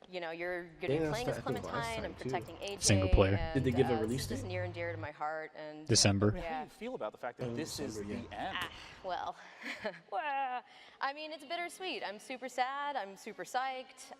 you're going to They be announced playing as that, I think, last Clementine time, and too. protecting AJ. Single player. And, Did they give a this release is just date? near and dear to my heart. And December. I mean, how do Yeah. you feel about the fact that Oh, this is December, the end? Well, I mean, it's bittersweet. I'm super sad. I'm super psyched.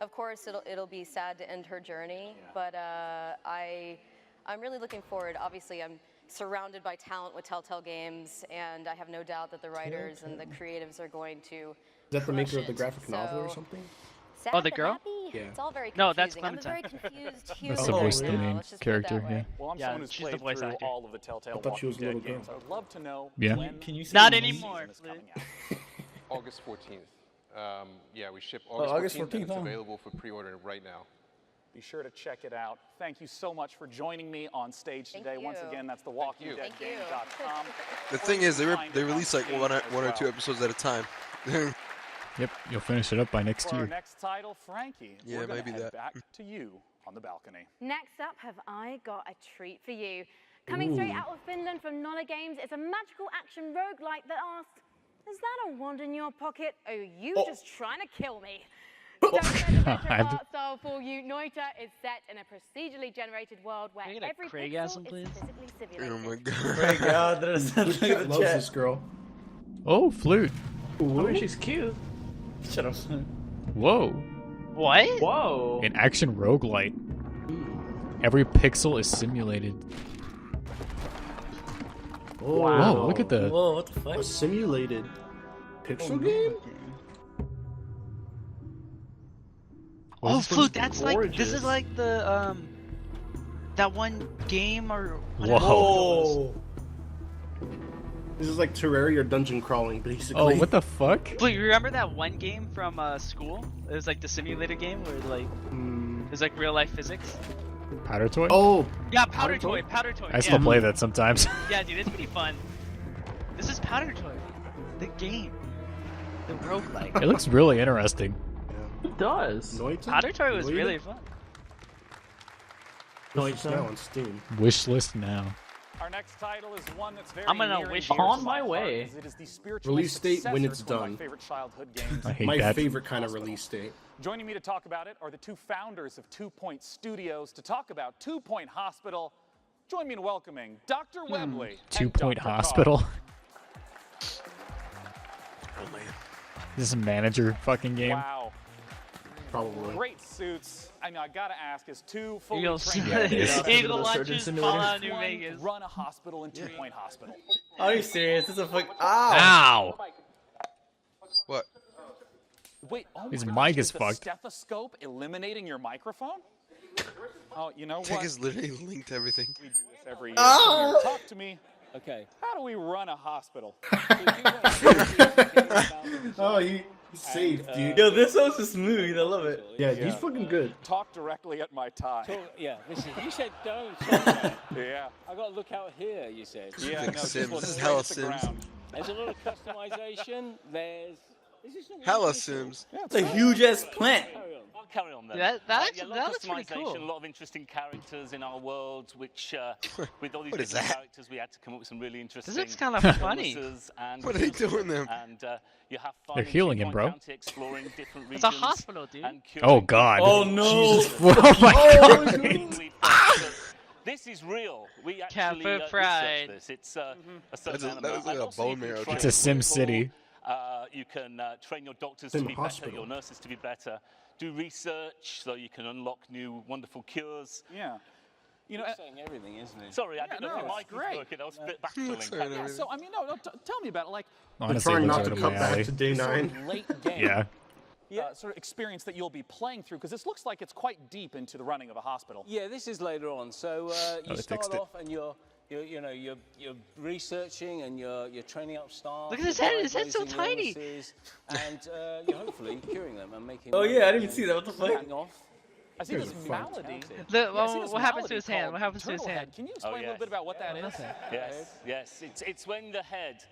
Of course, it'll be sad to end her journey, but I'm really looking forward. Obviously, I'm surrounded by talent with Telltale Games, and I have no doubt that the writers and the creatives are going to. Is that the maker crush of the it. graphic novel or So, something? Sad Oh, the but girl? happy? Yeah. It's all very confusing. No, that's I'm a very Clementine. confused human. That's the voice of the right now. main Let's just put it that character. way. Yeah. Well, I'm Yeah, someone who's she's the played voice through actor. all of the Telltale I thought she Walking was a little Dead games. girl. I would love to know Yeah. when Can you say Not the name? anymore. season is coming out. August 14th. Yeah, we ship August August 14th, 14th, and it's huh? available for pre-order right now. Be sure to check it out. Thank you so much for joining me on stage Thank today. Once you. again, that's the Thank you. WalkingDeadGame.com. The thing is, they release like one or two episodes at a time. Yep, you'll finish it up by next For our year. next title, Frankie, Yeah, we're gonna maybe head that. back to you on the balcony. Next up, have I got a treat for you. Coming straight out of Finland from Nolla Games, it's a magical action roguelike that asks, is that a wand in your pocket? Or are you just trying to kill me? Don't let the retro art style fool you. Noita is set in a procedurally generated world where Can I get a every Craigasm, pixel please? is physically simulated. Oh my Great god. God, there's look Chat at the loves chat. this girl. Oh, flute. I mean, she's cute. Shut up. Whoa. What? Whoa. An action roguelite. Every pixel is simulated. Whoa, look at the. Whoa, what the fuck? A simulated pixel game? Oh, Flute, that's like, this is like the, that one game or whatever. Whoa. This is like Terraria or dungeon crawling, basically. Oh, what the fuck? Flute, you remember that one game from school? It was like the simulator game where like, it was like real life physics. Powder Toy? Oh! Yeah, Powder Toy. I still play that sometimes. Yeah, dude, it's pretty fun. This is Powder Toy. The game. The roguelike. It looks really interesting. It does. Powder Toy was really fun. It's now on Steam. Wishlist now. Our next title is one that's very I'm gonna near and wish dear on to my heart, way. as it is the spiritual Release date when successor it's to one of done. my favorite childhood games. I hate My that. favorite kind of release date. Joining me to talk about it are the two founders of 2 Point Studios to talk about 2 Point Hospital. Join me in welcoming Dr. Webley. 2 and Point Dr. Hospital. Oh man. This is a manager fucking game. Wow. Probably. Great suits. I mean, I gotta ask, as two fully Eagles. trained Yeah, it is. Eagle Surgeon Lunches, Simulator. Fallout New one Vegas. run a hospital in 2 Point Hospital. Are you serious? This is a fuck. Ow! Ow! What? Wait, oh His my mic gosh, is the fucked. Stethoscope eliminating your microphone? Oh, you know Tech what? is literally linked to everything. We do this every year. Oh! Come here, talk to me. Okay. How do we run a hospital? Oh, he's safe, dude. Yo, this one's so smooth. I love it. Yeah, he's fucking good. Talk directly at my tie. Yeah, listen, you said don't. Yeah. I got to look out here, you said. Yeah, like no, Sims. just look This is straight hella at the Sims. ground. There's a lot of customization. There's. Is this not Hella really Sims. It's a huge ass plant. I'll carry on then. That a lot that of looks pretty customization, cool. a lot of interesting characters in our world, which with all these What is different that? characters, we had to come up with some really interesting. looks kinda funny. illnesses And What are they doing there? And you have fun They're in healing 2 him, Point bro. County, exploring different It's a regions hospital, dude. and Oh curing god. Oh no! Oh my god. This is real. We Cat actually food fried. researched this. It's a certain That amount. was like And a also bone you can marrow train It's a Sim people, City. You can train your doctors Sim to be hospital. better, your nurses to be better, do research so you can unlock new wonderful cures. Yeah. You know, saying everything, isn't it? Sorry, I didn't know no, if your it's mic was great. working. I was a bit Saying backpedaling. yeah, everything. so I mean, no, tell me about it. Like, Honestly, Trying it looks not to right up cut my back alley. to day sort 9. of late game. Yeah. Sort of experience that you'll be playing through, because this looks like it's quite deep into the running of a hospital. Yeah, this is later on. So you they start fixed it. off and you're researching and you're training up staff. Look at his you're head, his head's so diagnosing tiny. illnesses, and you're hopefully curing them and making. Oh them yeah, I didn't even see that. What the fuck? hang off. I see this malady. The, Yeah, I see well, this what happens to malady his hand? called What happens to his turtle hand? head. Can you explain a little yes. bit about what that is? Yes. It's when the head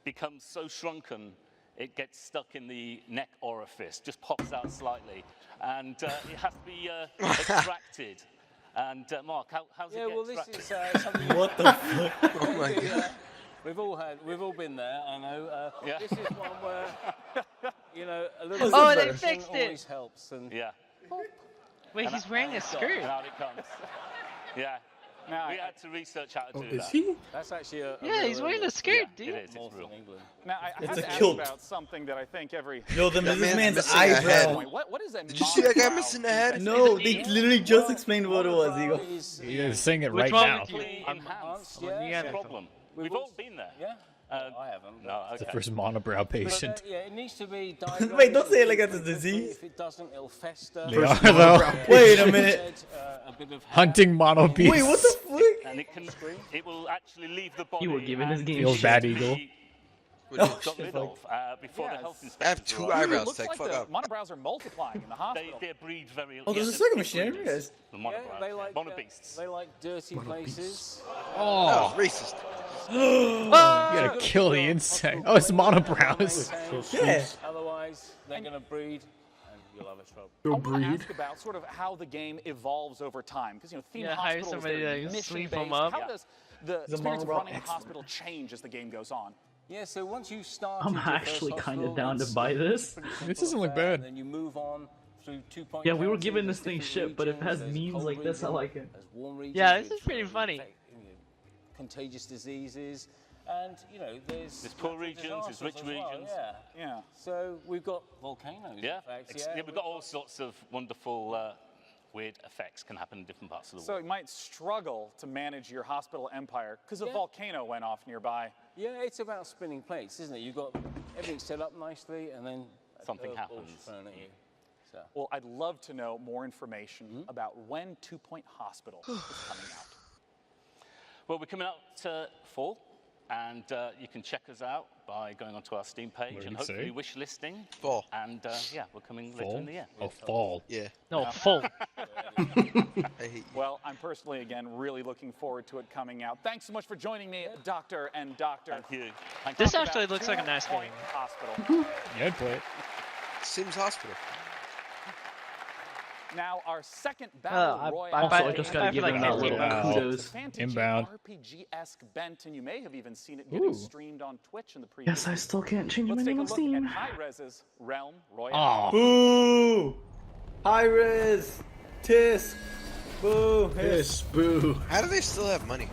becomes so shrunken, it gets stuck in the neck orifice, just pops out slightly, and it has to be extracted. And Mark, how's it get extracted? This is something. What the fuck? Oh my god. We've all been there. I know. This is one where a little. Oh, they preparation fixed it. Always helps, and yeah. Wait, he's wearing a skirt. Out it comes. Yeah. Now, We had to research how to do Is that. he? That's actually a Yeah, he's wearing a skirt, dude. It is. It's real. Now, I It's have a to ask kilt. about something that I think every. Yo, That this man's man's missing a head. eyebrow. What is that? Did you see that guy monobrow? missing the head? No, they literally just explained what it was, Eagle. You're saying it What's right wrong now. with you? Enhanced, Yeah. yeah, no problem. We've all been there. Yeah. I haven't. No, The okay. first monobrow patient. Yeah, it needs to be diagnosed. Wait, don't say it like that's a disease. If it doesn't, it'll fester. They are though. Wait a minute. A bit of Hunting mono beasts. Wait, what the fuck? and it will actually leave the body. You were given this and game Feels shit. bad, be Eagle. got rid of before the health I inspector. have 2 It eyebrows. looks Tech, like fuck the up. monobrows are multiplying in the hospital. They breed very. Oh, there's a the second big machine, I didn't breeders, realize. The monobrows. they like Monobeasts. They like dirty places. Oh, racist. You gotta kill the insect. Oh, it's monobrows. Yeah. Otherwise, they're going to breed, and you'll have a trouble. I Go want to breed. ask about sort of how the game evolves over time, because Theme Yeah, hire Hospital is somebody very to sleep mission-based. 'em up. How does the The experience of monobrow running a expert. hospital change as the game goes on? Yeah, so once you start, I'm actually kind of down to buy this. This doesn't look bad. And then you move on through 2 Point Yeah, we were County, giving this there's thing different shit, but if it has regions, there's memes cold like this, I region, like it. there's warm regions, Yeah, this which is pretty will funny. infect, contagious diseases, and there's poor natural regions, there's disasters rich as well, regions. Yeah. So we've got volcanoes. Yeah, in fact, yeah, we've got all sorts of wonderful weird effects can happen in different parts of the So world. you might struggle to manage your hospital empire because a volcano went off nearby. Yeah, it's about spinning plates, isn't it? You've got everything set up nicely, and then Something a happens. bull's thrown at you. So. Well, I'd love to know more information about when 2 Point Hospital is coming out. Well, we're coming out to fall, and you can check us out by going onto our Steam page What did and he say? hopefully wish listing. Fall. And yeah, we're coming later Fall? in the year. Oh, fall. Yeah. No, full. I hate you. Well, I'm personally, again, really looking forward to it coming out. Thanks so much for joining me, Doctor and Doctor. Thank you. This actually looks like a nice game. Hospital. Yeah, I'd play it. Sims Hospital. Now, our second battle royale. Also, I just gotta give him that little kudos. Fantasy Inbound. RPG-esque bent, and you may have even seen it getting streamed on Twitch in the previous. Yes, I still can't change my Let's take name a on look Steam. at Hi-Rez's Realm Royale. Aw. Boo! High res. Tisk. Boo. Yes, boo. How do they still have money?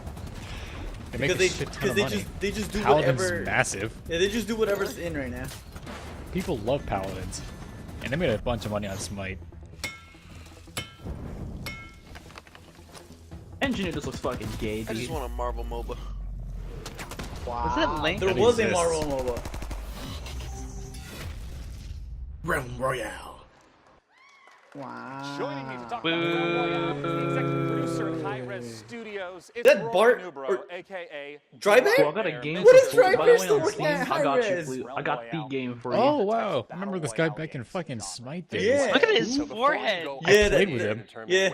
They make Because a shit ton of money. they just do Paladin's whatever. massive. Yeah, they just do whatever's in right now. People love Paladins. And they made a bunch of money on Smite. Engineer just looks fucking gay, dude. I just want a Marvel MOBA. Wow. Was that Link? There That was a exists. Marvel MOBA. Realm Royale. Wow. Joining me to talk about Realm Royale is the executive producer at Hi-Res Studios. It's That Roy Bart- Nubro, or- aka Drybear? So I got a game What for is you. By the Drybear way, still on working Steam, at I got you, Hi-Res? Blue. I got the game for you. Oh, wow. I remember this guy back in fucking Smite days. Yeah. Look at his forehead. Yeah, played with him. Yeah.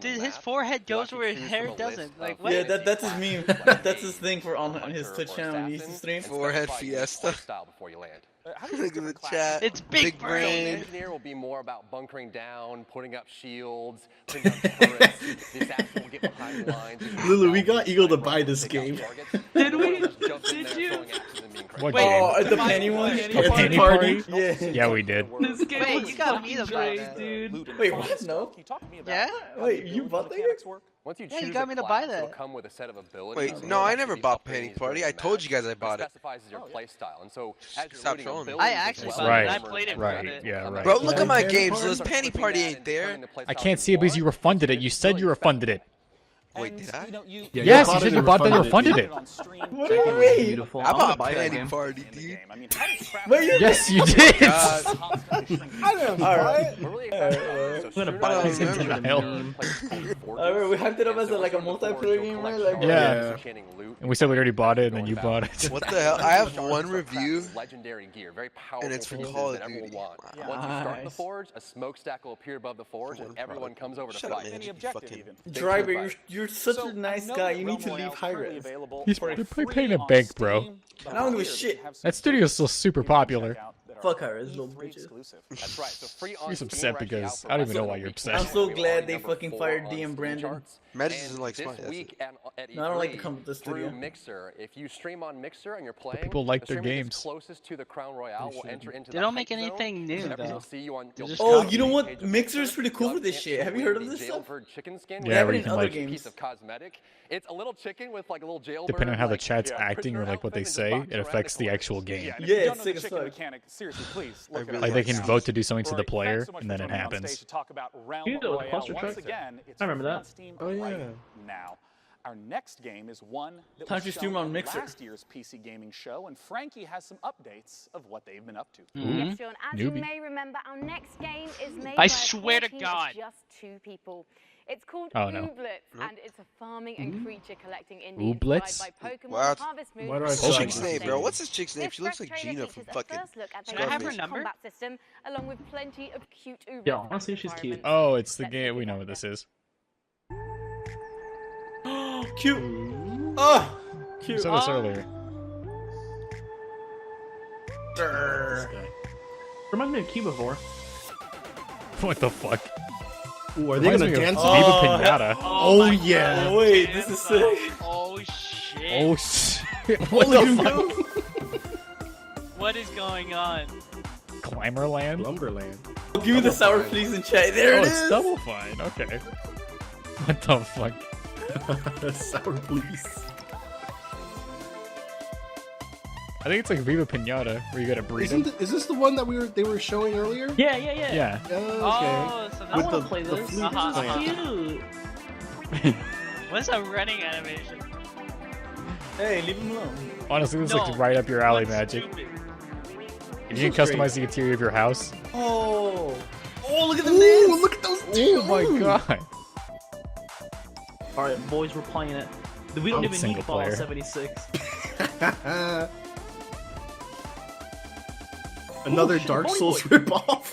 Dude, his forehead goes where his hair doesn't. Like, what? Yeah, that's his meme. That's his thing for on his Twitch channel when he used to stream. Forehead Fiesta. Before you land. Look at the chat. It's big brain. An engineer will be more about bunkering down, putting up shields, putting up turrets. The assassin will get behind the lines. Lulu, we got Eagle to buy this game. Did we? Did you? What Wait, game? Oh, the penny one? A penny party? Yeah. Yeah, we did. This game Wait, looks you got me fucking to buy great, that. dude. Wait, what? No? Can you talk to me about Yeah? Wait, you bought that? Once you Yeah, you choose got a me to class, buy that. it'll come with a set of abilities. Wait, no, I never bought Penny Party. I told you guys I bought it. Specifies your play style, and so as you're Stop looting trolling me. abilities I as actually well, bought it. Right. I played it Right, for it. yeah, right. Bro, look at my Penny games. Party? This Penny Party ain't there. I can't see it because you refunded it. You said you refunded it. Wait, did I? Yeah, Yes, you you said you bought that and refunded it. What do you mean? Beautiful. I I'm gonna bought buy that Penny game. Party, dude. Wait, you Yes, you did. God. I didn't buy it. We're really excited about it. I'm gonna buy I that don't game for the remember. meme. Alright, we hyped it up as like a multiplayer game, right? Like, Yeah. And we said we already bought it, and then you bought it. What the hell? I have one review. Legendary gear, very powerful And it's for pieces Call of that everyone Duty. will want. Wow. Once you start the Nice. forge, a smokestack will appear above the forge, and everyone comes over to Shut up, fight. man. Any You objective fucking- even. Driver, you're such So, a nice I know guy. that You need to Realm leave Royale is high currently res. available He's for they're free paying a on bank, bro. Steam, but I don't give a we shit. have some That studio's still super games to check popular. out that are Fuck her, it's little E3 bitches. exclusive. That's right. So free on He's Steam, upset we're actually because out for I don't even less know than why a you're week upset. now. I'm so We are glad they number fucking 4 fired on DM Steam Brandon. charts. Madison And doesn't like this Smite, that's week at No, I don't like to E3 come with the through studio. Mixer. If you stream on Mixer and you're playing, people like the their streamer that's games. closest to the Crown Royale will enter into They the don't make hype zone. anything new, So everyone though. will see you on. They're you'll just see Oh, the you know page what? of Mixer is Mixer. pretty cool You'll for this have a shit. chance Have to you heard win of the this stuff? Jailbird chicken skin. Yeah, have where it you in can other like, games. Piece of cosmetic. It's a little chicken with like a little jailbird. depending on how the like, chat's yeah, acting or prisoner like what they outfit and say, just box it around affects the the corner. actual game. Yeah, and if Yeah, you it's don't know sick the as chicken fuck. mechanic, seriously, please look it really up. Like they can Right. vote to do something to the Alright, player, thanks so much and for then it joining me on stage happens. to talk about Realm You know, the Royale. cluster Once truck. again, it's I remember free that. on Steam Oh, right yeah. now. Our next game is one that Time was to stream shown on at Mixer. last year's PC gaming show, and Frankie has some updates of what they've been up to. Yes, Sean. As you Newbie. may remember, our next game is made I by a swear to core team God. of just 2 people. It's called Oh, no. Ooblets, and it's a farming and creature collecting indie Ooblets? inspired by Pokemon, What? Harvest Moon, Why do I and feel like Chick's this name, is bro. fake? What's this chick's name? This She looks fresh like trailer Gina features from a fucking first look at the Can I have her Scarface number? combat system, along with plenty of cute Ooblets. Yeah, I wanna see if she's cute. Oh, it's the game. We know what this is. Cute. Oh, We cute. said this earlier. Reminds me of Cubivore. What the fuck? Ooh, are they Reminds gonna me of dance? Viva Oh, Pinata. Oh, yeah. Oh, wait, this is sick. Oh shit! Oh shit! What the fuck? What is going on? Climberland? Lumberland. Oh, give me the sour please in chat. There Oh, it it's is. Double Fine. Okay. What the fuck? Sour please. I think it's like Viva Pinata, where you gotta breed them. Is this the one that they were showing earlier? Yeah. Yeah. Oh, so I that's want to play this. flute plant. Cute. What's a running animation? Hey, leave him alone. Honestly, this looks right up your alley, Magic. If you can customize the interior of your house. Oh, look at the Ooh, names. look at those two. Oh my god. All right, boys, we're playing it. We don't I'm even need single Fallout player. 76. Another shit, Dark Holy Souls Boy. ripoff.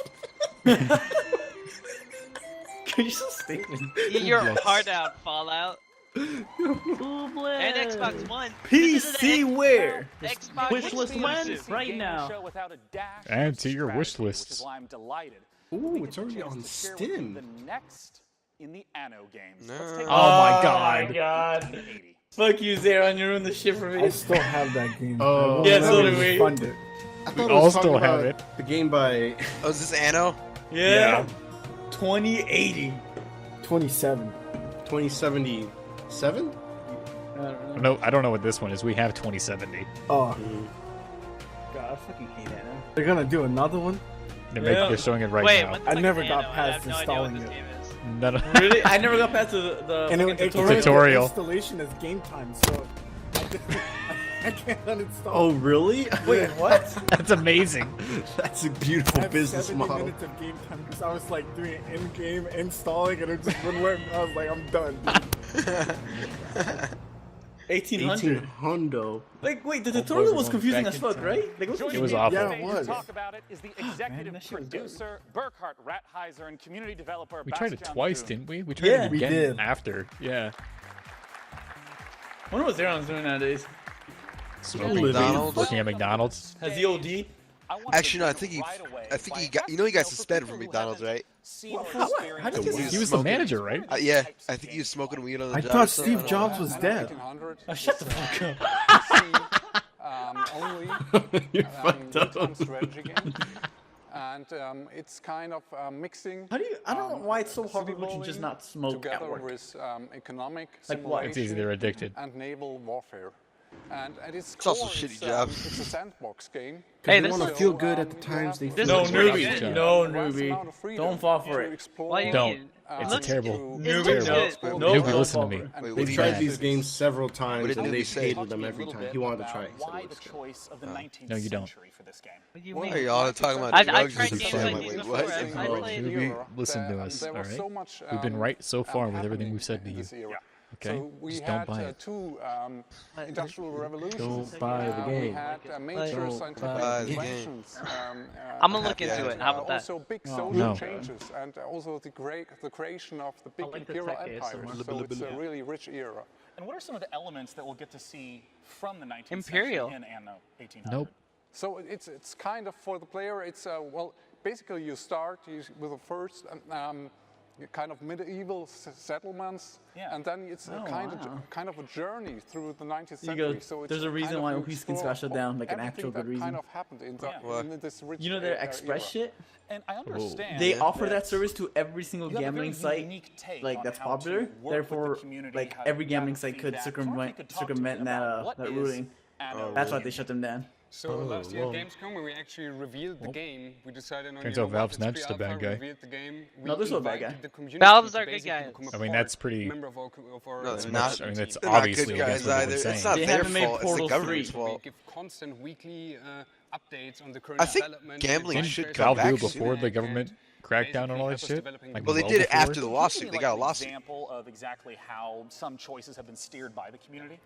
You're so stupid. You're Yes. hard out, Fallout. And And Xbox One. PC where? Xbox Wishlist when? exclusive. Right Gaming now. show without a dash Add of to your wish strategy, which is lists. why I'm delighted. Ooh, it's already on To share with you Steam. The next in the Anno games. No. Let's take a Oh my look god. at God. 1980. Fuck you, Zeron. You ruined the shit for me. I still have that game. Oh. Yeah, so do we. Fund it. I We thought it all was talking still have about it. The game by. Oh, is this Anno? Yeah. 2080. 27. 2077? I don't know. No, I don't know what this one is. We have 2070. Oh, God, I fucking hate that. they're gonna do another one? They're showing it right Wait, now. what the I fuck never is got Anno? past I have no idea installing what this it. game is. None of- Really? I never got past the And fucking it tutorial. Tutorial. Installation is game time, so I can't uninstall. Oh, really? Wait, what? That's amazing. That's a I beautiful have business 70 model. minutes of game time because I was like doing in-game installing and it just wouldn't work. I was like, I'm done. 1800. 1800. Like, wait, the boy, tutorial we're was going confusing back as in fuck, time. right? Like, It was awful. Yeah, it was. To talk about it is the executive that shit was producer, Burkhart Rathheiser, and community developer. We tried it Bastian twice, Kuhn. didn't we? We tried Yeah, it we again did. after. Yeah. I wonder what Zeron's doing nowadays. Smoking, McDonald's. working at McDonald's. Has the OD? I wanted Actually, no. to I think he. right away I think by he got. You know, he got asking suspended for from people who McDonald's, haven't right? seen or For what? experienced How did it. he get He was the manager, right? Yeah, I think he was smoking weed on the I job. thought or something. Steve Jobs was dead. Oh, shut the fuck up. Only You fucked up. real-time strategy game. And it's kind of mixing. How do you? I don't know why it's so hard for city people to just building not smoke at together work. with economic Like what? It's easy, they're addicted. and naval warfare. And at its It's also core, a shitty it's, job. it's a sandbox game. Hey, They this want to is- feel good at the you times they have This feel No is good. pretty newbie. good. No vast amount newbie. of freedom Don't fall for to it. explore, Why you Don't. mean? It's Looks terrible. good. It's Newbie, terrible. no. Newbie, Don't listen to fall me. for it. Wait, what They've did tried he these games several times did and Newbie they've say? hated Talk to them me a every little time. bit He wanted to about try it. so Why it the was good. choice of the 19th No, you don't. century for this game? What do you Well, mean? Are y'all talking about I've drugs tried or games something? like these Wait, before. what? I've Oh, played Newbie, listen to There us, was alright? so much, We've been right so far with everything happening we've said to in you. this era. Okay? So we Just had don't buy it. two industrial revolutions. Don't buy the We game. had major Don't scientific buy the game. inventions. I'm gonna look Yeah. into it. How about that? Also big Oh, social no. changes and also the creation of the big like the imperial tech empire. ASMR. So it's a really rich era. And what are some of the elements that we'll get to see from the 19th Imperial. century in Anno 1800? Nope. So it's kind of for the player. It's well, basically you start with the first kind of medieval settlements, Yeah. and then it's a Oh, kind of a journey through the 19th You century. go, So it's there's a reason kind of why you Whiskins explore got shut down, like an everything actual that good reason. kind of happened in this rich You know their era. Express shit? And I understand They offer that that service to every single you have a very gambling site, unique take like on that's how to popular. work with the Therefore, community, like how to every gambling gather site could feedback. So I wonder if you could talk to circumvent me about that what that is ruling. Anno That's why they shut them down. So last year whoa. at Gamescom, when we actually revealed the game, we decided on Turns you know out Valve's what, not it's just a bad pre-alpha, guy. revealed the game. We No, there's no bad guy. invited the community Valves to are good basically guys. become a I mean, part- that's pretty. member of our No, That's they're much. not. I mean, that's They're not obviously good against guys what either. we've been It's saying. not They their haven't made fault. It's the Portal government's 3. fault. We give constant weekly updates on the current I think development. gambling and should advice come Valve back do soon. before the government crackdown on all that shit? Like, Well, they did it before? after the lawsuit. Can you They give got a me, like, an lawsuit. example of exactly how some choices have been steered by the community?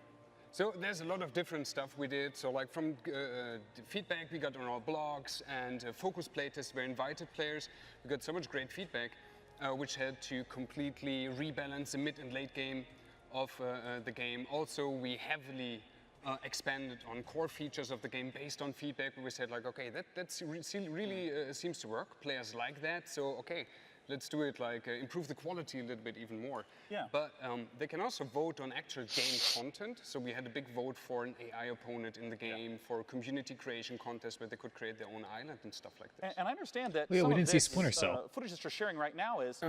So there's a lot of different stuff we did. So like from the feedback we got on our blogs and focus playtests where invited players, we got so much great feedback, which had to completely rebalance the mid and late game of the game. Also, we heavily expanded on core features of the game based on feedback. We said like, okay, that's really seems to work. Players like that, so okay. Let's do it like improve the quality a little bit even more. Yeah. But they can also vote on actual game content. So we had a big vote for an AI opponent in the game, for a community creation contest where they could create their own island and stuff like this. And I understand that Oh, yeah, some we of didn't see this, Splinter Cell. footage that you're sharing right now is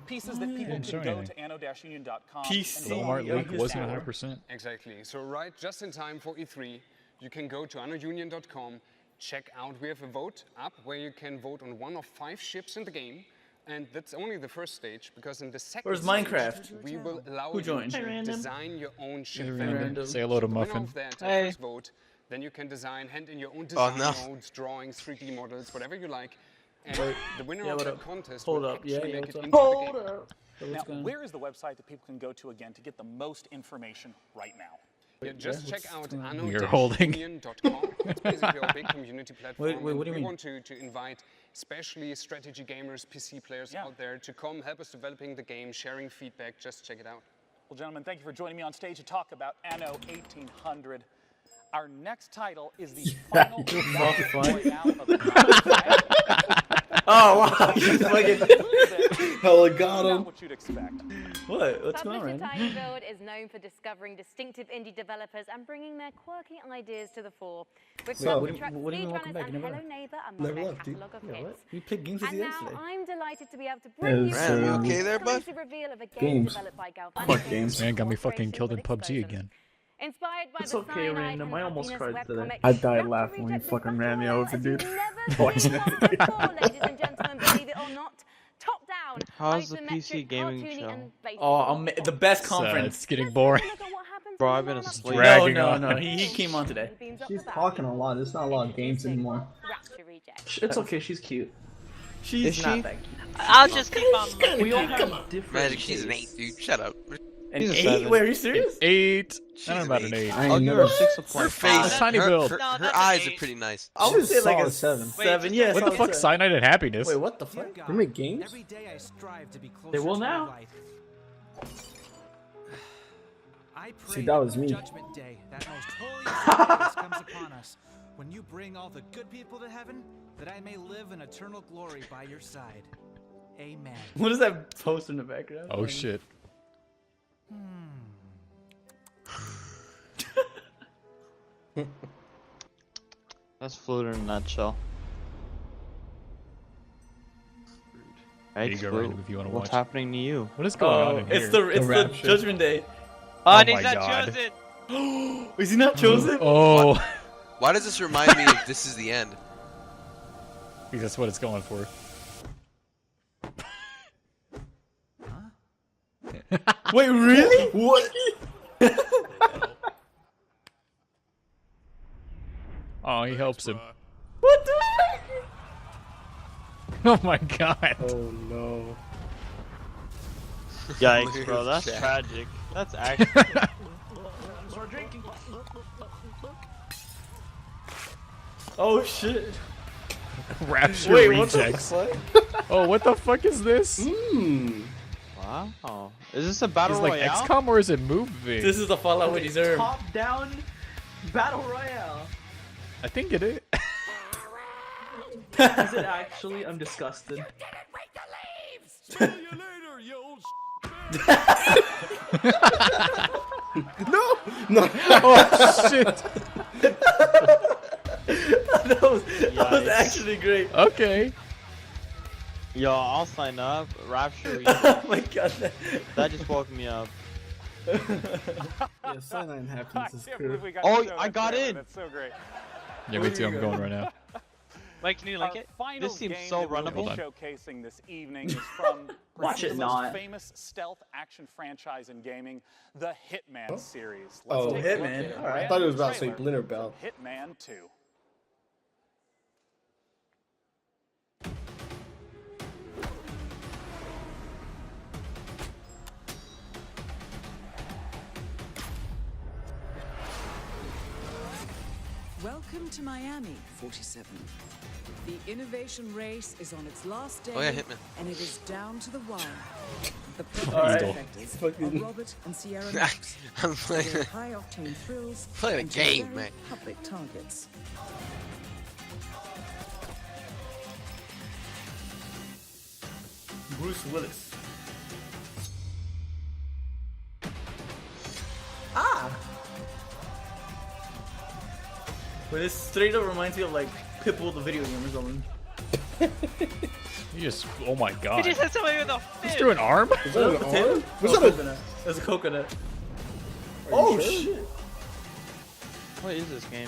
pieces that people Didn't can show go anything. to anno-union.com. PC. and Walmart vote leak on. wasn't 100%. Exactly. So right just in time for E3, you can go to announion.com, check out, we have a vote up where you can vote on one of 5 ships in the game. And that's only the first stage, because in the second Where's stage, Minecraft? we will allow Who you joined? to Hey, Random. design your own ship. Hey, variant. Random. Say hello to So the winner Muffin. of that Hey. first vote, then you can design, hand in your own design nodes, drawings, 3D models, whatever you like. And the winner Yeah, of what that up? contest Hold will up. Yeah, actually yeah, make what's it up? into Hold the game. up. So Now, what's going on? where is the website that people can go to again to get the most information right now? Yeah, just check out You're holding. anno-union.com. It's basically our big community platform. Wait, what do you we mean? want to invite especially strategy gamers, PC players out there to come help us developing the game, sharing feedback. Just check it out. Well, gentlemen, thank you for joining me on stage to talk about Anno 1800. Our next title is the final battle royale of the Oh wow! He's fucking hella got him. Not what you'd expect. What? What's going on, Publisher Random? Tiny Build is known for discovering distinctive indie developers and bringing their quirky ideas to the fore. With So, Cluster Truck, what do you mean welcome Speedrunners, back? and You never Hello left. Neighbor among Never their left, dude. catalogue of Yeah, what? hits. We played games with And you now yesterday. I'm delighted to be able to Yeah, bring you it's, an you okay there, bud? exclusive reveal of a game Games. developed by Fuck Galvanic games. Man got me Corporation fucking killed in with PUBG Explosions. again. Inspired by It's the okay, cyanide Random. I and almost happiness cried today. webcomic, I died Rapture laughing when you Rejects fucking is ran me battle over, royale dude. as you've never seen one before, ladies and gentlemen, believe it or not. Top down, How's the isometric, PC gaming cartoony, show? and basic. Oh, the best It's conference. getting boring. Bro, I've been asleep. No, Dragging no, on. no. He came on today. She's talking a lot. There's not a lot of games anymore. Rapture Rejects. It's okay, she's cute. She's Is not she? that cute. I'll just keep on looking. We all at her. have different Magic, she's an 8, tastes. dude. Shut up. An She's a 8? 7. Wait, are you serious? 8. She's I don't know about an 8. I Oh, ain't you're never. a 6.5. Her face, Tiny her, build. her, No, her that's an eyes are 8. pretty nice. I would say like a Solid 7. 7. Yeah, What the solid fuck? 7. Cyanide and happiness? Wait, what the fuck? You make games? Every day I strive to be closer They will to now. the light. I pray See, that was on me. Judgment Day, that most holy day comes upon us, when you bring all the good people to heaven, that I may live in eternal glory by your side. Amen. What is that poster in the background? Oh shit. That's Flute in a nutshell. There you Right, go, Flute. Random, if you wanna What's watch. happening to you? What is going on Oh, in it's here? the Rapture. Judgment Day. Oh, Oh and he's my not God. chosen. Is he not chosen? Oh, Why does this remind me of This Is the End? because that's what it's going for. Wait, really? What? Oh, he helps him. What the Oh my god. Oh no. Yikes, bro. That's Jack. tragic. That's actually. Oh shit. Rapture Wait, rejects. what the fuck? Oh, what the fuck is this? Wow. Is this a battle Is it like royale? XCOM or is it moving? This is the Fallout we deserve. Top down battle royale. I think it is. Is it actually? I'm disgusted. No! No! Oh shit. that was actually great. Okay. Yo, I'll sign up. Rapture. Oh my god. That just woke me up. Yeah, Cyanide and Happiness is can't cool. believe we got Oh, to show I that got trailer. in. That's so great. Yeah, me too. I'm going right now. Mike, can you link Our it? final This seems game so that we'll be runnable. showcasing this evening is from Watch perhaps it the most not. famous stealth action franchise in gaming, the Hitman series. Oh, take a look Hitman. at a All right. I thought it was brand about to say new Splinter trailer Bell. of Hitman 2. Welcome to Miami, 47. The innovation race is on its last day, Oh, yeah, Hitman. and it is down to the wire. The Alright. perfectors are Fucking- Robert and Sierra Knox. I'm playing Their high-octane thrills Playing a and game, very man. public targets. Bruce Willis. Ah! But this straight up reminds me of like Pitbull the video game or something. You just. Oh my He god. just hit somebody with a He's fish. through an arm? Was that an Potato? arm? Was Oh, that a... coconut. That's a coconut. Are you Oh sure? shit! What is this game?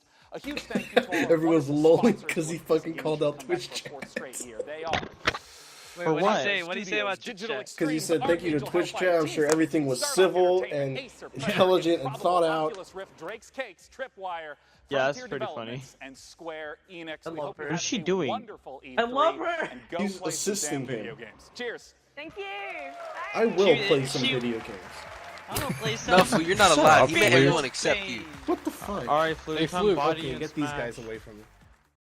East. A huge thank you to all our Everyone's wonderful lolling sponsors because he who fucking called out Twitch for chat. fourth straight year. They are. Wait, For what what? do you say? What do you say about Twitch chat? Because he said thank you to Twitch chat. I'm sure everything was civil and intelligent and thought out. Drake's Cakes, Tripwire, Yeah, that's Frontier pretty funny. Developments, and Square Enix. I We love hope you her. have What's she a doing? wonderful E3 I love her. and go He's play some assisting damn video him. games. Cheers. Thank you. I will She- play some she- video games. I don't play No, Flu, you're not allowed. He made everyone except you. What the fuck? Alright, Flu, Hey, come Fluke, body okay, and get these smash. guys away from me.